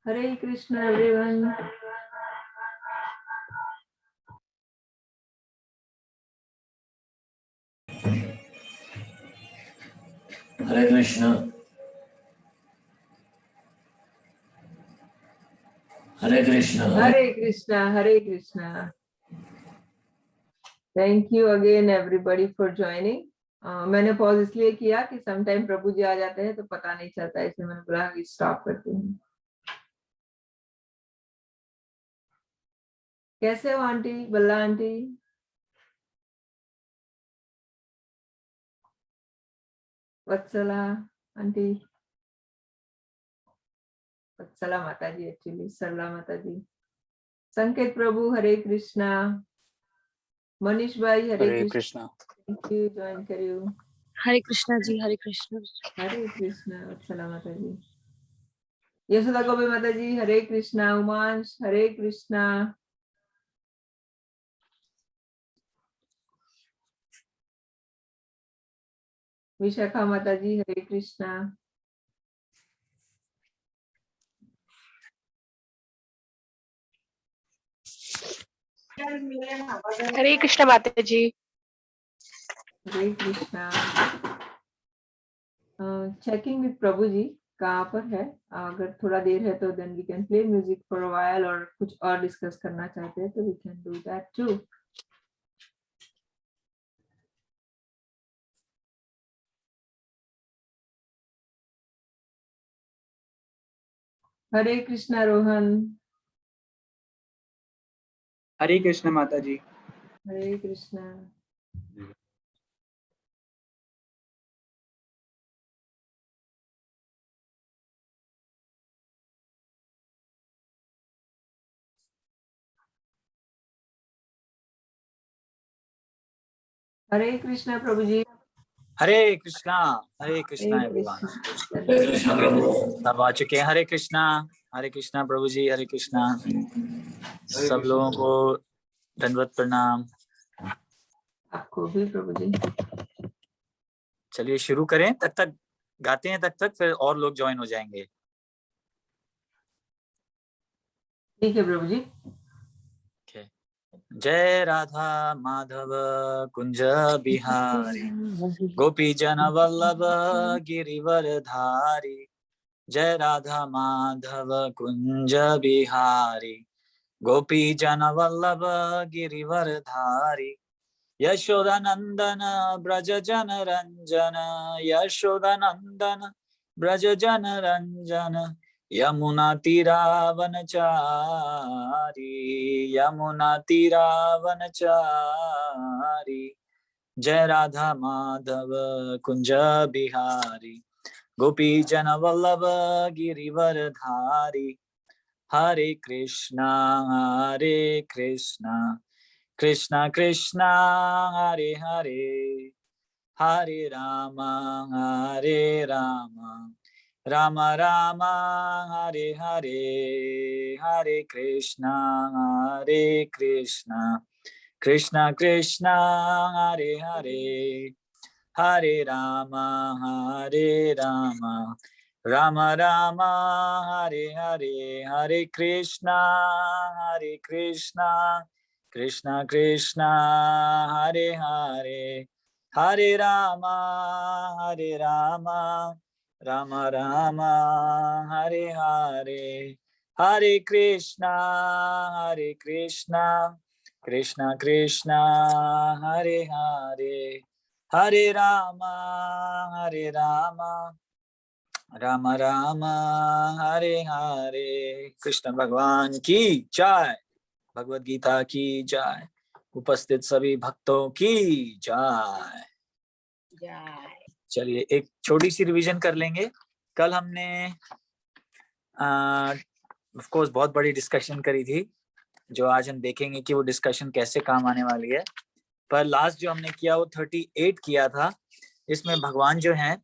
Hare Krishna, everyone. Hare Krishna. Hare Krishna. Hare Krishna, Hare Krishna. Thank you again everybody for joining. मैंने pause इसलिए किया कि sometime प्रभु जी आ जाते हैं तो पता नहीं चलता, इसलिए मैंने बोला कि स्टॉप करती हूँ। कैसे हो आंटी, बल्ला आंटी? वत्सला आंटी, वत्सला माता जी, एक्चुअली सरला माता जी। संकेत प्रभु, हरे कृष्णा। मनीष भाई, हरे कृष्णा। थैंक यू, ज्वाइन करियो। हरे कृष्णा जी, हरे कृष्णा। हरे कृष्णा, वत्सला माता जी। यशोदा गोपी माता जी, हरे कृष्णा। उमांश, हरे कृष्णा। विशाखा माता जी, हरे कृष्णा। हरे कृष्णा माता जी। हरे कृष्णा। चेकिंग विद प्रभु जी कहाँ पर है? अगर थोड़ा देर है तो then we can play music for a while, और कुछ और डिस्कस करना चाहते हैं तो we can do that too. Hare Krishna Rohan. Hare Krishna माता जी। हरे कृष्णा। हरे कृष्णा प्रभु जी। हरे कृष्णा एवरीवन। हरे कृष्णा प्रभु। सब आ चुके हैं। हरे कृष्णा प्रभु जी। हरे कृष्णा। सब लोगों को दंडवत प्रणाम। आपको भी प्रभु जी। चलिए शुरू करें। तब तक गाते हैं, तब तक फिर और लोग ज्वाइन हो जाएंगे। ठीक है प्रभु जी। जय राधा माधव कुंज बिहारी, गोपी जन वल्लभ गिरिवर धारी। जय राधा माधव कुंज बिहारी, गोपी जन वल्लभ गिरिवर धारी। यशोदा नंदन ब्रज जन रंजन, यशोदा नंदन ब्रज जन रंजन। यमुना तीरावन चारी, यमुना तीरावन चारी। जय राधा माधव कुंज बिहारी, गोपी जन वल्लभ गिरिवर धारी। हरे कृष्णा कृष्णा कृष्णा हरे हरे, हरे राम राम राम हरे हरे। हरे कृष्णा कृष्णा कृष्णा हरे हरे, हरे राम राम राम हरे हरे। हरे कृष्णा कृष्णा कृष्णा हरे हरे, हरे राम राम राम हरे हरे। हरे कृष्णा कृष्णा कृष्णा हरे हरे, हरे राम राम राम हरे हरे। कृष्ण भगवान की जय, भगवद गीता की जय, उपस्थित सभी भक्तों की जय। चलिए एक छोटी सी रिवीजन कर लेंगे। कल हमने ऑफ कोर्स बहुत बड़ी डिस्कशन करी थी, जो आज हम देखेंगे कि वो डिस्कशन कैसे काम आने वाली है। पर लास्ट जो हमने किया वो 38 किया था। इसमें भगवान जो हैं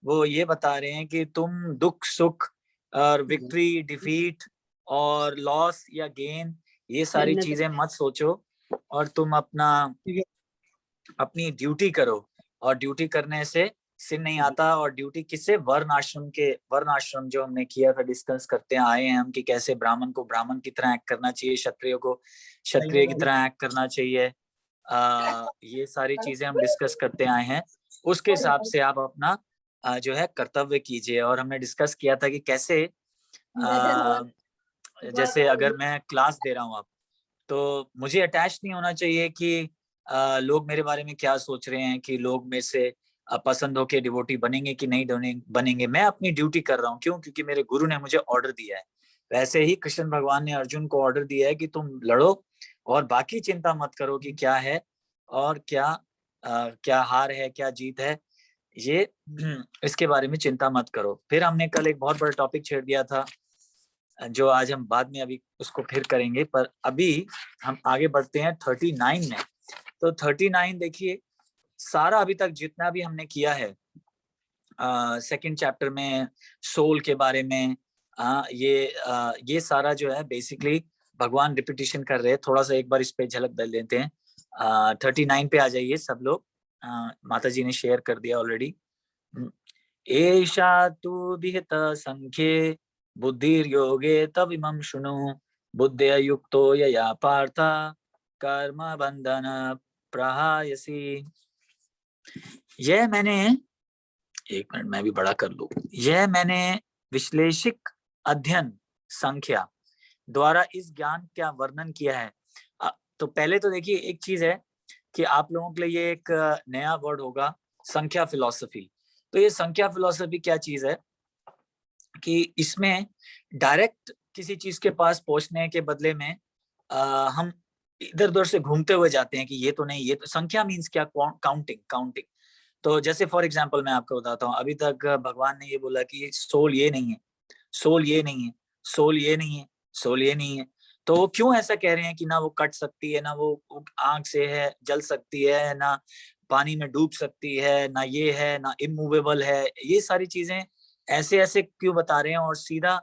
वो ये बता रहे हैं कि तुम दुख सुख और विक्ट्री डिफीट और लॉस या गेन ये सारी चीजें मत सोचो, और तुम अपनी ड्यूटी करो। और ड्यूटी करने से सिन नहीं आता। और ड्यूटी किससे? वर्ण आश्रम जो हमने किया था, डिस्कस करते आए हैं हम कि कैसे ब्राह्मण को ब्राह्मण की तरह एक्ट करना चाहिए, क्षत्रिय को क्षत्रिय की तरह एक्ट करना चाहिए। ये सारी चीजें हम डिस्कस करते आए हैं। उसके हिसाब से आप अपना जो है कर्तव्य कीजिए। और हमने डिस्कस किया था कि कैसे जैसे अगर मैं क्लास दे रहा हूँ अब, तो मुझे अटैच नहीं होना चाहिए कि लोग मेरे बारे में क्या सोच रहे हैं, कि लोग मेरे से पसंद होके डिवोटी बनेंगे कि नहीं बनेंगे। मैं अपनी ड्यूटी कर रहा हूँ। क्यों? क्योंकि मेरे गुरु ने मुझे ऑर्डर दिया है। वैसे ही कृष्ण भगवान ने अर्जुन को ऑर्डर दिया है कि तुम लड़ो और बाकी चिंता मत करो कि क्या है और क्या हार है, क्या जीत है, ये इसके बारे में चिंता मत करो। फिर हमने कल एक बहुत बड़ा टॉपिक छेड़ दिया था, जो आज हम बाद में अभी उसको फिर करेंगे। पर अभी हम आगे बढ़ते हैं 39 में। तो 39 देखिए, सारा अभी तक जितना भी हमने किया है सेकंड चैप्टर में सोल के बारे में, ये सारा जो है बेसिकली भगवान रिपीटिशन कर रहे हैं। थोड़ा सा एक बार इस पे झलक डाल लेते हैं। 39 पे आ जाइए सब लोग। माता जी ने शेयर कर दिया ऑलरेडी। एषा तु विहित संख्ये बुद्धिर्योगे तविमं शृणु, बुद्धया युक्तो यया पार्थ कर्म बंधन प्रहायसी। यह मैंने एक मिनट मैं भी बड़ा कर लूं। यह मैंने विश्लेषिक अध्ययन संख्या द्वारा इस ज्ञान का वर्णन किया है। तो पहले तो देखिए एक चीज है कि आप लोगों के लिए ये एक नया वर्ड होगा, संख्या फिलॉसफी। तो ये संख्या फिलॉसफी क्या चीज है कि इसमें डायरेक्ट किसी चीज के पास पहुंचने के बदले में हम इधर उधर से घूमते हुए जाते हैं कि ये तो नहीं, ये तो संख्या मीन्स क्या, काउंटिंग। तो जैसे फॉर एग्जांपल मैं आपको बताता हूँ, अभी तक भगवान ने ये बोला कि सोल ये नहीं है, सोल ये नहीं है, सोल ये नहीं है, सोल ये नहीं है। तो वो क्यों ऐसा कह रहे हैं कि ना वो कट सकती है, ना वो आग से है जल सकती है, ना पानी में डूब सकती है, ना ये है, ना इमूवेबल है। ये सारी चीजें ऐसे ऐसे क्यों बता रहे हैं और सीधा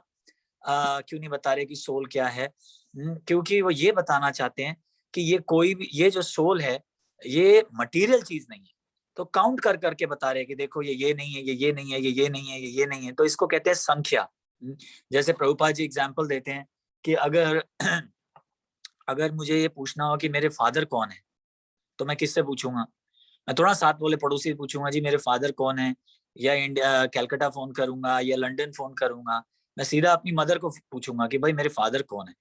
क्यों नहीं बता रहे कि सोल क्या है? क्योंकि वो ये बताना चाहते हैं कि ये कोई भी, ये जो सोल है ये मटेरियल चीज नहीं है। तो काउंट कर करके बता रहे हैं कि देखो ये नहीं है, ये नहीं है, ये नहीं है, ये नहीं है। तो इसको कहते हैं संख्या। जैसे प्रभुपाद जी एग्जाम्पल देते हैं कि अगर अगर मुझे ये पूछना हो कि मेरे फादर कौन है, तो मैं किससे पूछूंगा? मैं थोड़ा साथ वाले पड़ोसी से पूछूंगा जी मेरे फादर कौन है, या इंडिया कैलकाटा फोन करूंगा या लंदन फोन करूंगा। मैं सीधा अपनी मदर को पूछूंगा कि भाई मेरे फादर कौन है।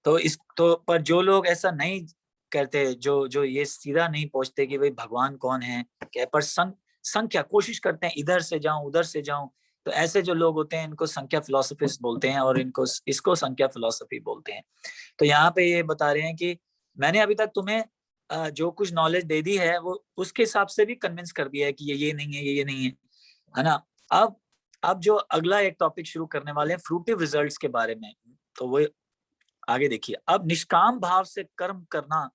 तो इस तो पर जो लोग ऐसा नहीं करते, जो जो ये सीधा नहीं पहुंचते कि भाई भगवान कौन है क्या, पर संख्या कोशिश करते हैं इधर से जाऊं उधर से जाऊं। तो ऐसे जो लोग होते हैं इनको संख्या फिलोसफिस्ट बोलते हैं और इनको इसको संख्या फिलोसफी बोलते हैं। तो यहाँ पे ये बता रहे हैं कि मैंने अभी तक तुम्हें जो कुछ नॉलेज दे दी है वो उसके हिसाब से भी कन्विंस कर दिया है कि ये नहीं है, ये नहीं है ना। अब जो अगला एक टॉपिक शुरू करने वाले हैं फ्रूटिव रिजल्ट्स के बारे में, तो वो आगे देखिए। अब निष्काम भाव से कर्म करना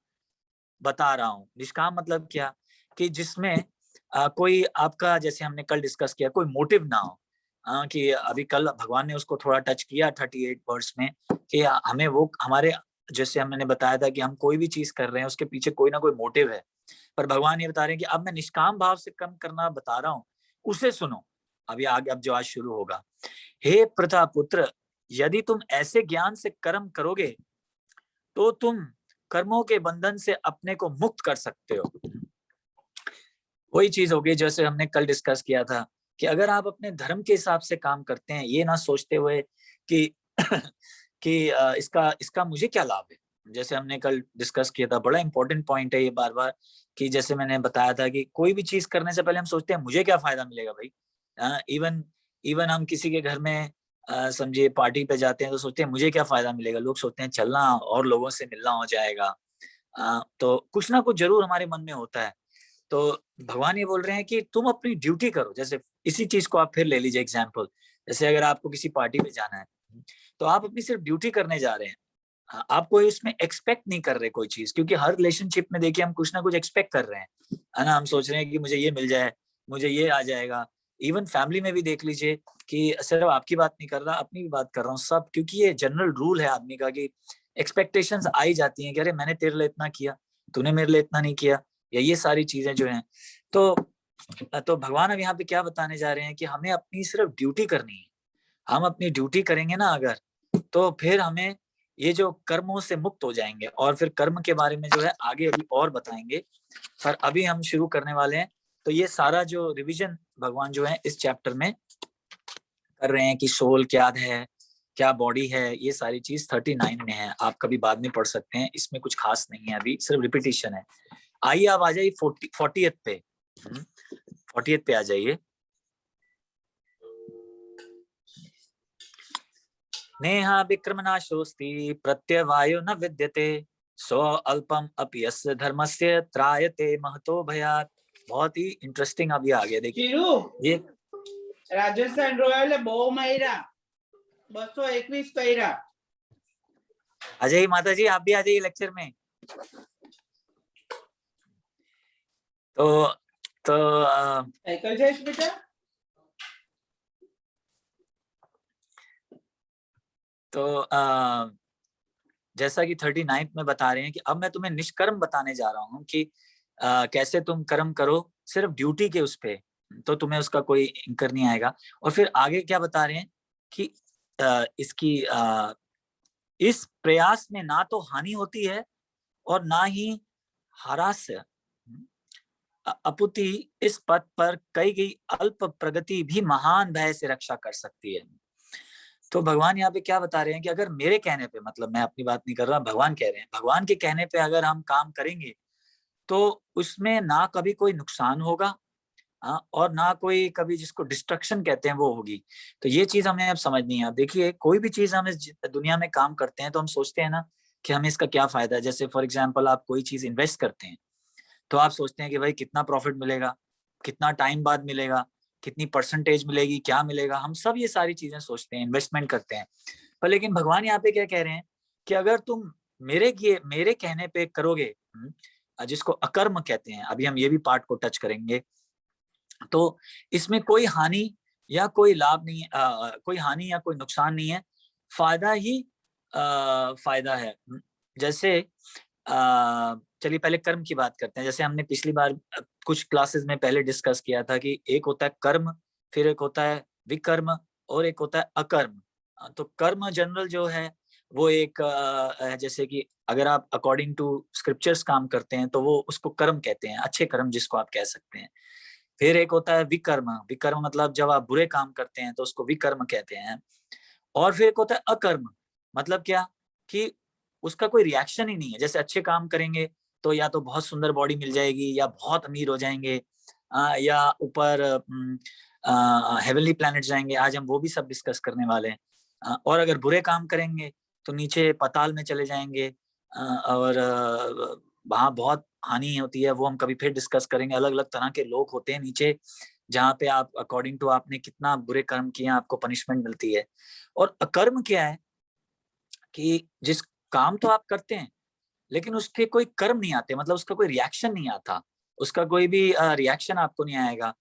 बता रहा हूँ। निष्काम मतलब क्या, कि जिसमें कोई आपका, जैसे हमने कल डिस्कस किया, कोई मोटिव ना हो। कि अभी कल भगवान ने उसको थोड़ा टच किया 38 वर्ष में कि हमें वो हमारे, जैसे हमने बताया था कि हम कोई भी चीज कर रहे हैं उसके पीछे कोई ना कोई मोटिव है। पर भगवान ये बता रहे हैं कि अब मैं निष्काम भाव से कर्म करना बता रहा हूँ, उसे सुनो। अभी आगे अब जो आज शुरू होगा। हे प्रथा पुत्र, यदि तुम ऐसे ज्ञान से कर्म करोगे तो तुम कर्मों के बंधन से अपने को मुक्त कर सकते हो। वही चीज होगी जैसे हमने कल डिस्कस किया था कि अगर आप अपने धर्म के हिसाब से काम करते हैं, ये ना सोचते हुए कि कि इसका इसका मुझे क्या लाभ है। जैसे हमने कल डिस्कस किया था, बड़ा इंपॉर्टेंट पॉइंट है ये बार बार, कि जैसे मैंने बताया था कि कोई भी चीज करने से पहले हम सोचते हैं मुझे क्या फायदा मिलेगा भाई। इवन इवन हम किसी के घर में समझिए पार्टी पे जाते हैं तो सोचते हैं मुझे क्या फायदा मिलेगा। लोग सोचते हैं चलना और लोगों से मिलना हो जाएगा। तो कुछ ना कुछ जरूर हमारे मन में होता है। तो भगवान ये बोल रहे हैं कि तुम अपनी ड्यूटी करो। जैसे इसी चीज को आप फिर ले लीजिए एग्जाम्पल, जैसे अगर आपको किसी पार्टी में जाना है तो आप अपनी सिर्फ ड्यूटी करने जा रहे हैं। आप कोई उसमें एक्सपेक्ट नहीं कर रहे कोई चीज, क्योंकि हर रिलेशनशिप में देखिए हम कुछ ना कुछ एक्सपेक्ट कर रहे हैं, है ना। हम सोच रहे हैं कि मुझे ये मिल जाए, मुझे ये आ जाएगा। इवन फैमिली में भी देख लीजिए कि सिर्फ आपकी बात नहीं कर रहा, अपनी भी बात कर रहा हूँ सब, क्योंकि ये जनरल रूल है आदमी का कि एक्सपेक्टेशंस आई जाती हैं कि अरे मैंने तेरे लिए इतना किया, तूने मेरे लिए इतना नहीं किया, या ये सारी चीजें जो हैं। तो भगवान अब यहाँ पे क्या बताने जा रहे हैं कि हमें अपनी सिर्फ ड्यूटी करनी है। हम अपनी ड्यूटी करेंगे ना अगर, तो फिर हमें ये जो कर्मों से मुक्त हो जाएंगे। और फिर कर्म के बारे में जो है आगे अभी और बताएंगे, पर अभी हम शुरू करने वाले हैं। तो ये सारा जो रिवीजन भगवान जो है इस चैप्टर में कर रहे हैं कि सोल क्या है, क्या बॉडी है, ये सारी चीज 39 में है। आप कभी बाद में पढ़ सकते हैं, इसमें कुछ खास नहीं है, अभी सिर्फ रिपीटिशन है। आइए आप आ जाइए 40th पे, 40th पे आ जाइए। नेहा विक्रमनाशोस्ति प्रत्यवायो न विद्यते सो अल्पम अपि यस्य धर्मस्य त्रायते महतो भयात्। बहुत ही इंटरेस्टिंग अभी आ गया देखिए ये। राजस्थान रॉयल बहु महिरा 221 कईरा। आ जाइए माता जी, आप भी आ जाइए लेक्चर में। तो बेटा तो जैसा कि 39 में बता रहे हैं कि अब मैं तुम्हें निष्कर्म बताने जा रहा हूँ कि कैसे तुम कर्म करो सिर्फ ड्यूटी के उस पे, तो तुम्हें उसका कोई इंकर नहीं आएगा। और फिर आगे क्या बता रहे हैं कि इसकी इस प्रयास में ना तो हानि होती है और ना ही हारास्य। अपुति इस पथ पर कई गई अल्प प्रगति भी महान भय से रक्षा कर सकती है। तो भगवान यहाँ पे क्या बता रहे हैं कि अगर मेरे कहने पे, मतलब मैं अपनी बात नहीं कर रहा, भगवान कह रहे हैं, भगवान के कहने पे अगर हम काम करेंगे तो उसमें ना कभी कोई नुकसान होगा और ना कोई कभी जिसको डिस्ट्रक्शन कहते हैं वो होगी। तो ये चीज हमें अब समझनी है। अब देखिए, कोई भी चीज हम इस दुनिया में काम करते हैं तो हम सोचते हैं ना कि हमें इसका क्या फायदा है। जैसे फॉर एग्जाम्पल आप कोई चीज इन्वेस्ट करते हैं तो आप सोचते हैं कि भाई कितना प्रॉफिट मिलेगा, कितना टाइम बाद मिलेगा, कितनी परसेंटेज मिलेगी, क्या मिलेगा। हम सब ये सारी चीजें सोचते हैं, इन्वेस्टमेंट करते हैं। पर लेकिन भगवान यहाँ पे क्या कह रहे हैं कि अगर तुम मेरे कहने पे करोगे, जिसको अकर्म कहते हैं, अभी हम ये भी पार्ट को टच करेंगे, तो इसमें कोई हानि या कोई लाभ नहीं है, कोई हानि या कोई नुकसान नहीं है, फायदा ही फायदा है। जैसे चलिए पहले कर्म की बात करते हैं। जैसे हमने पिछली बार कुछ क्लासेस में पहले डिस्कस किया था कि एक होता है कर्म, फिर एक होता है विकर्म और एक होता है अकर्म। तो कर्म जनरल जो है वो एक जैसे कि अगर आप अकॉर्डिंग टू स्क्रिप्चर्स काम करते हैं तो वो उसको कर्म कहते हैं, अच्छे कर्म जिसको आप कह सकते हैं। फिर एक होता है विकर्म, विकर्म मतलब जब आप बुरे काम करते हैं तो उसको विकर्म कहते हैं। और फिर एक होता है अकर्म, मतलब क्या कि उसका कोई रिएक्शन ही नहीं है। जैसे अच्छे काम करेंगे तो या तो बहुत सुंदर बॉडी मिल जाएगी, या बहुत अमीर हो जाएंगे, या ऊपर हेवनली प्लैनेट जाएंगे। आज हम वो भी सब डिस्कस करने वाले हैं। और अगर बुरे काम करेंगे तो नीचे पाताल में चले जाएंगे, और वहां बहुत हानि होती है, वो हम कभी फिर डिस्कस करेंगे। अलग अलग तरह के लोग होते हैं नीचे, जहाँ पे आप अकॉर्डिंग टू आपने कितना बुरे कर्म किए आपको पनिशमेंट मिलती है। और अकर्म क्या है कि जिस काम तो आप करते हैं लेकिन उसके कोई कर्म नहीं आते, मतलब उसका कोई रिएक्शन नहीं आता, उसका कोई भी रिएक्शन आपको नहीं आएगा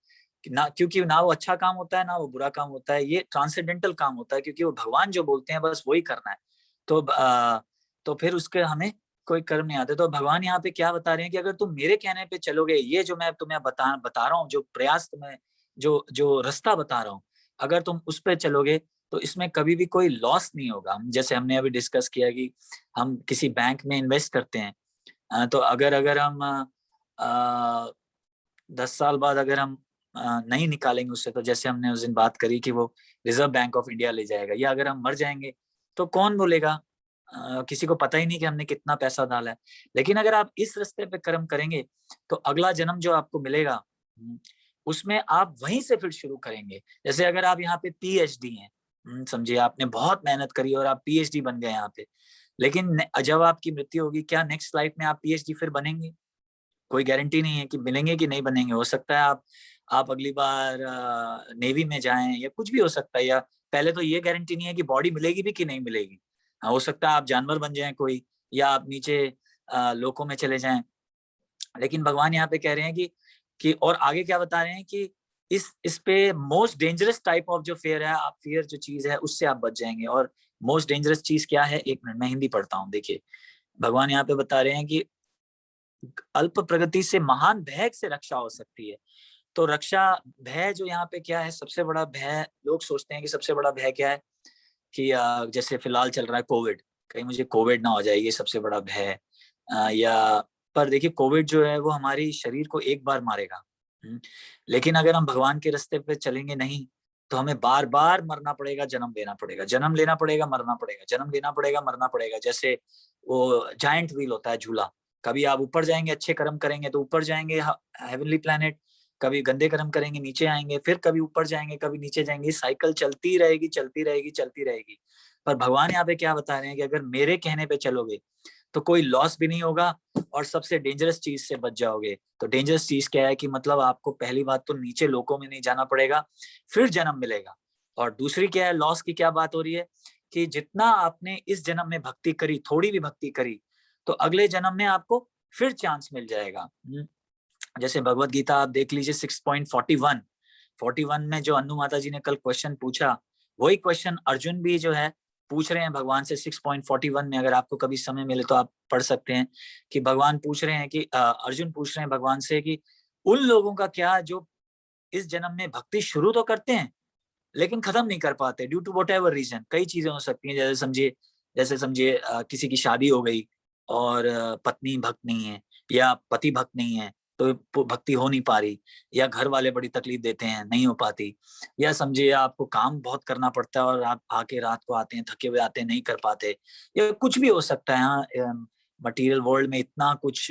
ना, क्योंकि ना वो अच्छा काम होता है ना वो बुरा काम होता है। ये ट्रांसेंडेंटल काम होता है, क्योंकि वो भगवान जो बोलते हैं बस वही करना है। तो फिर उसके हमें कोई कर्म नहीं आते। तो भगवान यहाँ पे क्या बता रहे हैं कि अगर तुम मेरे कहने पे चलोगे, ये जो मैं तुम्हें बता रहा हूँ, जो प्रयास तुम्हें, जो रास्ता बता रहा हूँ, अगर तुम उस पर चलोगे तो इसमें कभी भी कोई लॉस नहीं होगा। जैसे हमने अभी डिस्कस किया कि हम किसी बैंक में इन्वेस्ट करते हैं, तो अगर हम 10 साल बाद अगर हम नहीं निकालेंगे उससे, तो जैसे हमने उस दिन बात करी कि वो रिजर्व बैंक ऑफ इंडिया ले जाएगा, या अगर हम मर जाएंगे तो कौन बोलेगा, किसी को पता ही नहीं कि हमने कितना पैसा डाला है। लेकिन अगर आप इस रास्ते पे कर्म करेंगे तो अगला जन्म जो आपको मिलेगा उसमें आप वहीं से फिर शुरू करेंगे। जैसे अगर आप यहाँ पे पीएचडी हैं, समझिए आपने बहुत मेहनत करी और आप पीएचडी बन गए यहाँ पे, लेकिन जब आपकी मृत्यु होगी, क्या नेक्स्ट लाइफ में आप पीएचडी फिर बनेंगे? कोई गारंटी नहीं है कि मिलेंगे कि नहीं बनेंगे। हो सकता है आप अगली बार नेवी में जाएं, या कुछ भी हो सकता है, या पहले तो ये गारंटी नहीं है कि बॉडी मिलेगी भी कि नहीं मिलेगी। हो सकता है आप जानवर बन जाएं कोई, या आप नीचे लोकों में चले जाएं। लेकिन भगवान यहाँ पे कह रहे हैं कि और आगे क्या बता रहे हैं कि इस पे मोस्ट डेंजरस टाइप ऑफ जो फेयर है, आप फियर जो चीज है उससे आप बच जाएंगे। और मोस्ट डेंजरस चीज क्या है, एक मिनट मैं हिंदी पढ़ता हूँ। देखिए भगवान यहाँ पे बता रहे हैं कि अल्प प्रगति से महान भय से रक्षा हो सकती है। तो रक्षा, भय जो यहाँ पे क्या है, सबसे बड़ा भय, लोग सोचते हैं कि सबसे बड़ा भय क्या है कि जैसे फिलहाल चल रहा है कोविड, कहीं मुझे कोविड ना हो जाए, ये सबसे बड़ा भय है। या पर देखिए कोविड जो है वो हमारी शरीर को एक बार मारेगा, लेकिन अगर हम भगवान के रास्ते पे चलेंगे नहीं तो हमें बार बार मरना पड़ेगा, जन्म लेना पड़ेगा, जन्म लेना पड़ेगा, मरना पड़ेगा, जन्म लेना पड़ेगा, मरना पड़ेगा। जैसे वो जायंट व्हील होता है, झूला। कभी आप ऊपर जाएंगे, अच्छे कर्म करेंगे तो ऊपर जाएंगे हेवनली प्लैनेट, कभी गंदे कर्म करेंगे नीचे आएंगे, फिर कभी ऊपर जाएंगे, कभी नीचे जाएंगे। साइकिल चलती रहेगी, चलती रहेगी, चलती रहेगी। पर भगवान यहाँ पे क्या बता रहे हैं कि अगर मेरे कहने पे चलोगे तो कोई लॉस भी नहीं होगा और सबसे डेंजरस चीज से बच जाओगे। तो डेंजरस चीज क्या है कि मतलब आपको पहली बात तो नीचे लोकों में नहीं जाना पड़ेगा, फिर जन्म मिलेगा। और दूसरी क्या है, लॉस की क्या बात हो रही है कि जितना आपने इस जन्म में भक्ति करी, थोड़ी भी भक्ति करी, तो अगले जन्म में आपको फिर चांस मिल जाएगा। जैसे भगवत गीता आप देख लीजिए 6.41 में जो अनु माता जी ने कल क्वेश्चन पूछा, वही क्वेश्चन अर्जुन भी जो है पूछ रहे हैं भगवान से 6.41 में। अगर आपको कभी समय मिले तो आप पढ़ सकते हैं कि भगवान पूछ रहे हैं कि अर्जुन पूछ रहे हैं भगवान से कि उन लोगों का क्या जो इस जन्म में भक्ति शुरू तो करते हैं लेकिन खत्म नहीं कर पाते, due to whatever reason. कई चीजें हो सकती हैं, जैसे समझिए किसी की शादी हो गई और पत्नी भक्त नहीं है या पति भक्त नहीं है, तो भक्ति हो नहीं पा रही, या घर वाले बड़ी तकलीफ देते हैं, नहीं हो पाती, या समझिए आपको काम बहुत करना पड़ता है और आप आके रात को आते हैं, थके हुए आते हैं, नहीं कर पाते, या कुछ भी हो सकता है। यहाँ मटेरियल वर्ल्ड में इतना कुछ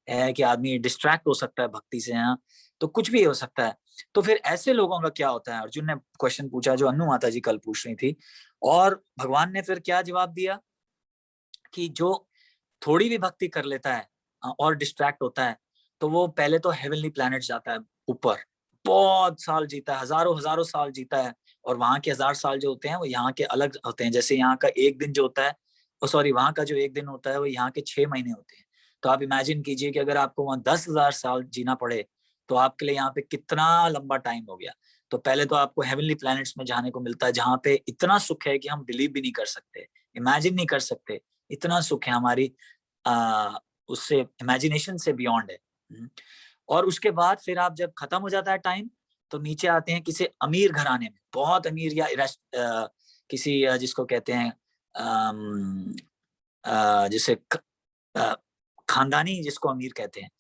है कि आदमी डिस्ट्रैक्ट हो सकता है भक्ति से, यहाँ तो कुछ भी हो सकता है। तो फिर ऐसे लोगों का क्या होता है? अर्जुन ने क्वेश्चन पूछा जो अनु माता जी कल पूछ रही थी, और भगवान ने फिर क्या जवाब दिया कि जो थोड़ी भी भक्ति कर लेता है और डिस्ट्रैक्ट होता है, तो वो पहले तो हेवनली प्लैनेट जाता है ऊपर, बहुत साल जीता है, हजारों हजारों साल जीता है, और वहां के 1000 साल जो होते हैं वो यहाँ के अलग होते हैं। जैसे यहाँ का एक दिन जो होता है, सॉरी, वहां का जो एक दिन होता है वो यहाँ के 6 महीने होते हैं। तो आप इमेजिन कीजिए कि अगर आपको वहां 10,000 साल जीना पड़े तो आपके लिए यहाँ पे कितना लंबा टाइम हो गया। तो पहले तो आपको हेवनली प्लैनेट्स में जाने को मिलता है, जहाँ पे इतना सुख है कि हम बिलीव भी नहीं कर सकते, इमेजिन नहीं कर सकते, इतना सुख है हमारी उससे इमेजिनेशन से बियॉन्ड है। और उसके बाद फिर आप जब खत्म हो जाता है टाइम, तो नीचे आते हैं किसी अमीर घराने में, बहुत अमीर, या किसी जिसको कहते हैं जिसे खानदानी, जिसको अमीर कहते हैं,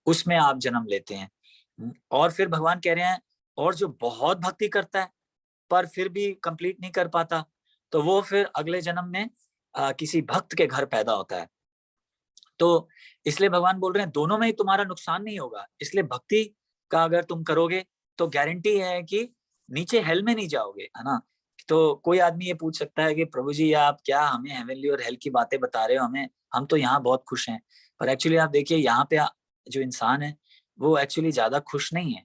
उसमें आप जन्म लेते हैं। और फिर भगवान कह रहे हैं, और जो बहुत भक्ति करता है पर फिर भी कंप्लीट नहीं कर पाता, तो वो फिर अगले जन्म में किसी भक्त के घर पैदा होता है। तो इसलिए भगवान बोल रहे हैं दोनों में ही तुम्हारा नुकसान नहीं होगा। इसलिए भक्ति का अगर तुम करोगे तो गारंटी है कि नीचे हेल में नहीं जाओगे, है ना। तो कोई आदमी ये पूछ सकता है कि प्रभु जी आप क्या हमें हेवनली और हेल की बातें बता रहे हो, हमें, हम तो यहाँ बहुत खुश हैं। पर एक्चुअली आप देखिए यहाँ पे जो इंसान है वो एक्चुअली ज्यादा खुश नहीं है।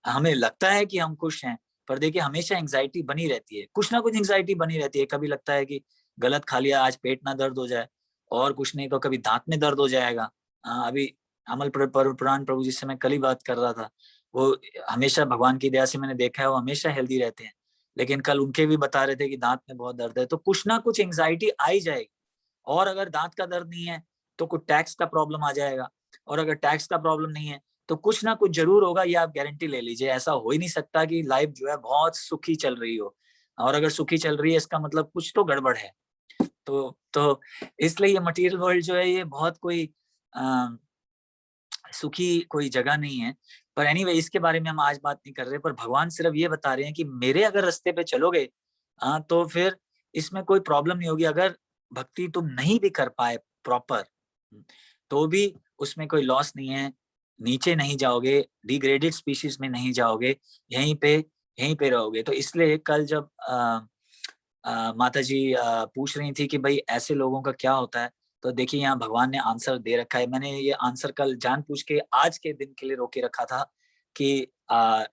हमें लगता है कि हम खुश हैं, पर देखिए हमेशा एंग्जाइटी बनी रहती है, कुछ ना कुछ एंग्जाइटी बनी रहती है। कभी लगता है कि गलत खा लिया, आज पेट ना दर्द हो जाए, और कुछ नहीं तो कभी दांत में दर्द हो जाएगा। अभी अमल पुराण प्रभु जी से मैं कल ही बात कर रहा था, वो हमेशा भगवान की दया से मैंने देखा है वो हमेशा हेल्दी रहते हैं, लेकिन कल उनके भी बता रहे थे कि दांत में बहुत दर्द है। तो कुछ ना कुछ एंग्जाइटी आ ही जाएगी, और अगर दांत का दर्द नहीं है तो कुछ टैक्स का प्रॉब्लम आ जाएगा, और अगर टैक्स का प्रॉब्लम नहीं है तो कुछ ना कुछ जरूर होगा, ये आप गारंटी ले लीजिए। ऐसा हो ही नहीं सकता कि लाइफ जो है बहुत सुखी चल रही हो, और अगर सुखी चल रही है इसका मतलब कुछ तो गड़बड़ है। तो इसलिए ये मटेरियल वर्ल्ड जो है ये बहुत कोई सुखी कोई जगह नहीं है। पर एनीवे इसके बारे में हम आज बात नहीं कर रहे, पर भगवान सिर्फ ये बता रहे हैं कि मेरे अगर रास्ते पे चलोगे तो फिर इसमें कोई प्रॉब्लम नहीं होगी। अगर भक्ति तुम नहीं भी कर पाए प्रॉपर, तो भी उसमें कोई लॉस नहीं है, नीचे नहीं जाओगे, डिग्रेडेड स्पीशीज में नहीं जाओगे, यहीं पे रहोगे। तो इसलिए कल जब माता जी पूछ रही थी कि भाई ऐसे लोगों का क्या होता है, तो देखिए यहाँ भगवान ने आंसर दे रखा है। मैंने ये आंसर कल जानबूझ के आज के दिन के लिए रोके रखा था कि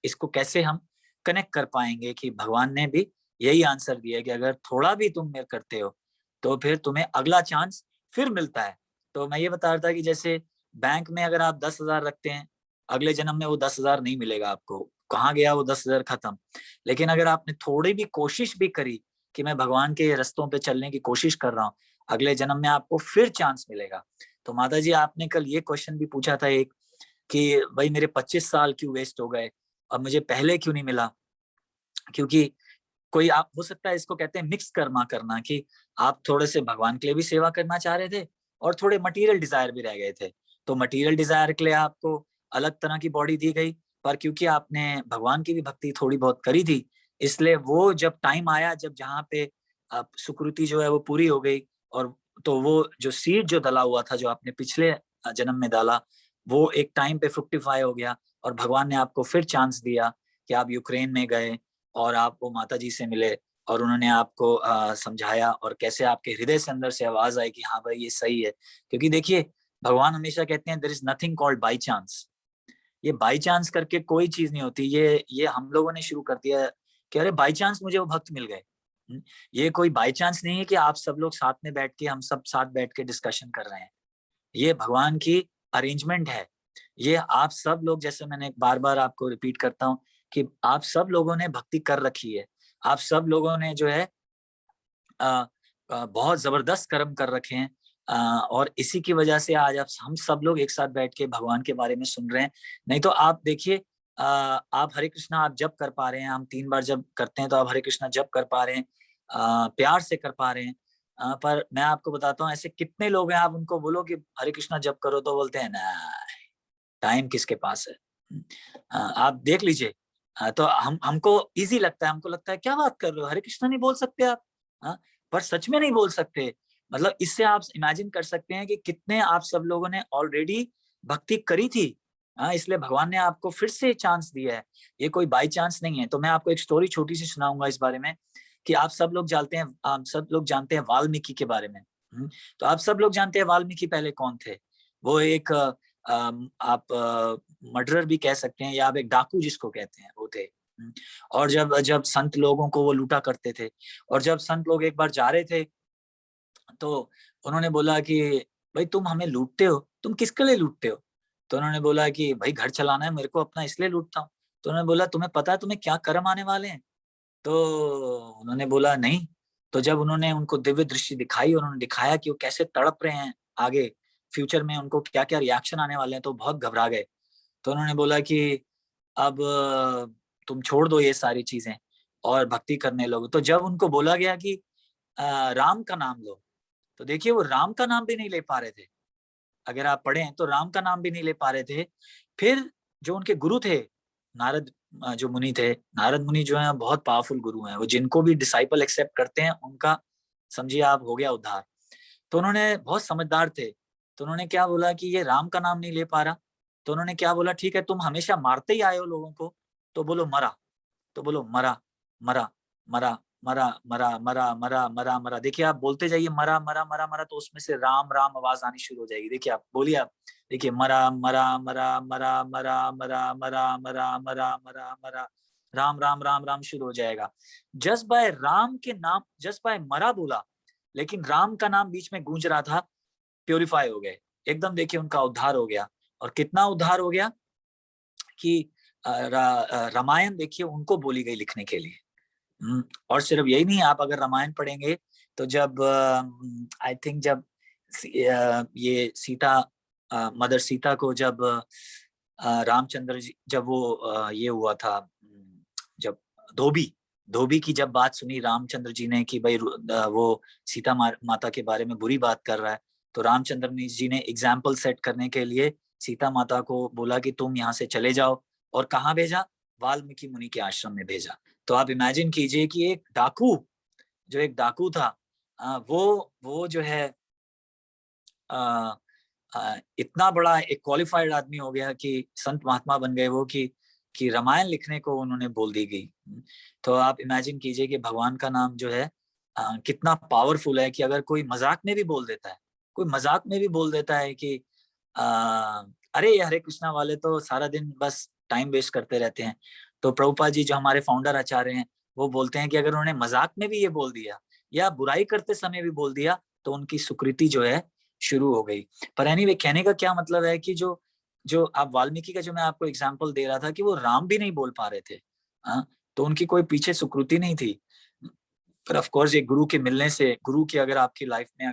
इसको कैसे हम कनेक्ट कर पाएंगे, कि भगवान ने भी यही आंसर दिया है कि अगर थोड़ा भी तुम मेरे करते हो तो फिर तुम्हें अगला चांस फिर मिलता है। तो मैं ये बता रहा था कि जैसे बैंक में अगर आप 10,000 रखते हैं, अगले जन्म में वो 10,000 नहीं मिलेगा आपको, कहाँ गया वो 10,000, खत्म। लेकिन अगर आपने थोड़ी भी कोशिश भी करी कि मैं भगवान के रस्तों पे चलने की कोशिश कर रहा हूँ, अगले जन्म में आपको फिर चांस मिलेगा। तो माता जी आपने कल ये क्वेश्चन भी पूछा था एक, कि भाई मेरे 25 साल क्यों वेस्ट हो गए, अब मुझे पहले क्यों नहीं मिला। क्योंकि कोई आप हो सकता है इसको कहते हैं मिक्स कर्मा करना, कि आप थोड़े से भगवान के लिए भी सेवा करना चाह रहे थे और थोड़े मटेरियल डिजायर भी रह गए थे। तो मटेरियल डिजायर के लिए आपको अलग तरह की बॉडी दी गई, पर क्योंकि आपने भगवान की भी भक्ति थोड़ी बहुत करी थी, इसलिए वो जब टाइम आया, जब जहाँ पे सुकृति जो है वो पूरी हो गई, और तो वो जो सीड जो डाला हुआ था, जो आपने पिछले जन्म में डाला, वो एक टाइम पे फ्रुक्टिफाई हो गया, और भगवान ने आपको फिर चांस दिया कि आप यूक्रेन में गए और आप वो माता जी से मिले, और उन्होंने आपको समझाया, और कैसे आपके हृदय से अंदर से आवाज आई कि हाँ भाई ये सही है। क्योंकि देखिए भगवान हमेशा कहते हैं there is nothing called by chance, ये बाई चांस करके कोई चीज नहीं होती। ये हम लोगों ने शुरू कर दिया कि अरे बाई चांस मुझे वो भक्त मिल गए। ये कोई बाई चांस नहीं है कि आप सब लोग साथ में बैठ के, हम सब साथ बैठ के डिस्कशन कर रहे हैं। ये भगवान की अरेंजमेंट है। ये आप सब लोग, जैसे मैंने बार बार आपको रिपीट करता हूँ कि आप सब लोगों ने भक्ति कर रखी है, आप सब लोगों ने जो है बहुत जबरदस्त कर्म कर रखे हैं, और इसी की वजह से आज आप हम सब लोग एक साथ बैठ के भगवान के बारे में सुन रहे हैं। नहीं तो आप देखिए आप हरे कृष्णा आप जब कर पा रहे हैं, हम 3 बार जब करते हैं तो आप हरे कृष्णा जब कर पा रहे हैं, प्यार से कर पा रहे हैं। पर मैं आपको बताता हूँ ऐसे कितने लोग हैं, आप उनको बोलो कि हरे कृष्णा जब करो तो बोलते हैं ना, टाइम किसके पास है। आप देख लीजिए। तो हमको इजी लगता है, हमको लगता है क्या बात कर रहे हो, हरे कृष्णा नहीं बोल सकते आप। पर सच में नहीं बोल सकते। मतलब इससे आप इमेजिन कर सकते हैं कि कितने आप सब लोगों ने ऑलरेडी भक्ति करी थी। इसलिए भगवान ने आपको फिर से चांस दिया है, ये कोई बाई चांस नहीं है। तो मैं आपको एक स्टोरी छोटी सी सुनाऊंगा इस बारे में कि आप सब लोग जानते हैं वाल्मीकि के बारे में। तो आप सब लोग जानते हैं वाल्मीकि पहले कौन थे। वो एक आप मर्डरर भी कह सकते हैं, या आप एक डाकू जिसको कहते हैं वो थे। और जब संत लोगों को वो लूटा करते थे, और जब संत लोग एक बार जा रहे थे तो उन्होंने बोला कि भाई तुम हमें लूटते हो, तुम किसके लिए लूटते हो। तो उन्होंने बोला कि भाई घर चलाना है मेरे को अपना, इसलिए लूटता हूँ। तो उन्होंने बोला तुम्हें पता है तुम्हें क्या कर्म आने वाले हैं। तो उन्होंने बोला नहीं। तो जब उन्होंने उनको दिव्य दृष्टि दिखाई, उन्होंने दिखाया कि वो कैसे तड़प रहे हैं, आगे फ्यूचर में उनको क्या क्या रिएक्शन आने वाले हैं, तो बहुत घबरा गए। तो उन्होंने बोला कि अब तुम छोड़ दो ये सारी चीजें और भक्ति करने लगो। तो जब उनको बोला गया कि राम का नाम लो, तो देखिए वो राम का नाम भी नहीं ले पा रहे थे। अगर आप पढ़ें तो राम का नाम भी नहीं ले पा रहे थे। फिर जो उनके गुरु थे नारद, जो मुनि थे, नारद मुनि जो है बहुत पावरफुल गुरु हैं, वो जिनको भी डिसाइपल एक्सेप्ट करते हैं उनका समझिए आप हो गया उद्धार। तो उन्होंने बहुत समझदार थे, तो उन्होंने क्या बोला कि ये राम का नाम नहीं ले पा रहा। तो उन्होंने क्या बोला, ठीक है तुम हमेशा मारते ही आए हो लोगों को, तो बोलो मरा। तो बोलो मरा मरा मरा मरा मरा मरा मरा मरा मरा। देखिए आप बोलते जाइए मरा मरा मरा मरा, तो उसमें से राम राम आवाज आनी शुरू हो जाएगी। देखिए आप बोलिए, आप देखिए मरा मरा मरा मरा मरा मरा मरा मरा मरा मरा मरा, राम राम राम राम शुरू हो जाएगा। जस्ट बाय राम के नाम, जस्ट बाय मरा बोला, लेकिन राम का नाम बीच में गूंज रहा था, प्योरीफाई हो गए एकदम। देखिए उनका उद्धार हो गया। और कितना उद्धार हो गया कि रामायण देखिए उनको बोली गई लिखने के लिए। और सिर्फ यही नहीं, आप अगर रामायण पढ़ेंगे तो जब आई थिंक जब ये सीता, मदर सीता को जब रामचंद्र जी, जब वो ये हुआ था, जब धोबी की जब बात सुनी रामचंद्र जी ने कि भाई वो सीता माता के बारे में बुरी बात कर रहा है, तो रामचंद्र जी ने एग्जाम्पल सेट करने के लिए सीता माता को बोला कि तुम यहाँ से चले जाओ। और कहाँ भेजा, वाल्मीकि मुनि के आश्रम में भेजा। तो आप इमेजिन कीजिए कि एक डाकू था, वो जो है इतना बड़ा एक क्वालिफाइड आदमी हो गया कि संत महात्मा बन गए वो, कि रामायण लिखने को उन्होंने बोल दी गई। तो आप इमेजिन कीजिए कि भगवान का नाम जो है कितना पावरफुल है, कि अगर कोई मजाक में भी बोल देता है कि अरे ये हरे कृष्णा वाले तो सारा दिन बस टाइम वेस्ट करते रहते हैं। तो प्रभुपाद जी जो हमारे फाउंडर आचार्य हैं, वो बोलते हैं कि अगर उन्होंने मजाक में भी ये बोल दिया या बुराई करते समय भी बोल दिया, तो उनकी सुकृति जो है शुरू हो गई। पर एनीवे, कहने का क्या मतलब है कि जो आप वाल्मीकि का जो मैं आपको एग्जांपल दे रहा था कि वो राम भी नहीं बोल पा रहे थे, तो उनकी कोई पीछे सुकृति नहीं थी। पर ऑफ कोर्स एक गुरु के मिलने से, गुरु की अगर आपकी लाइफ में,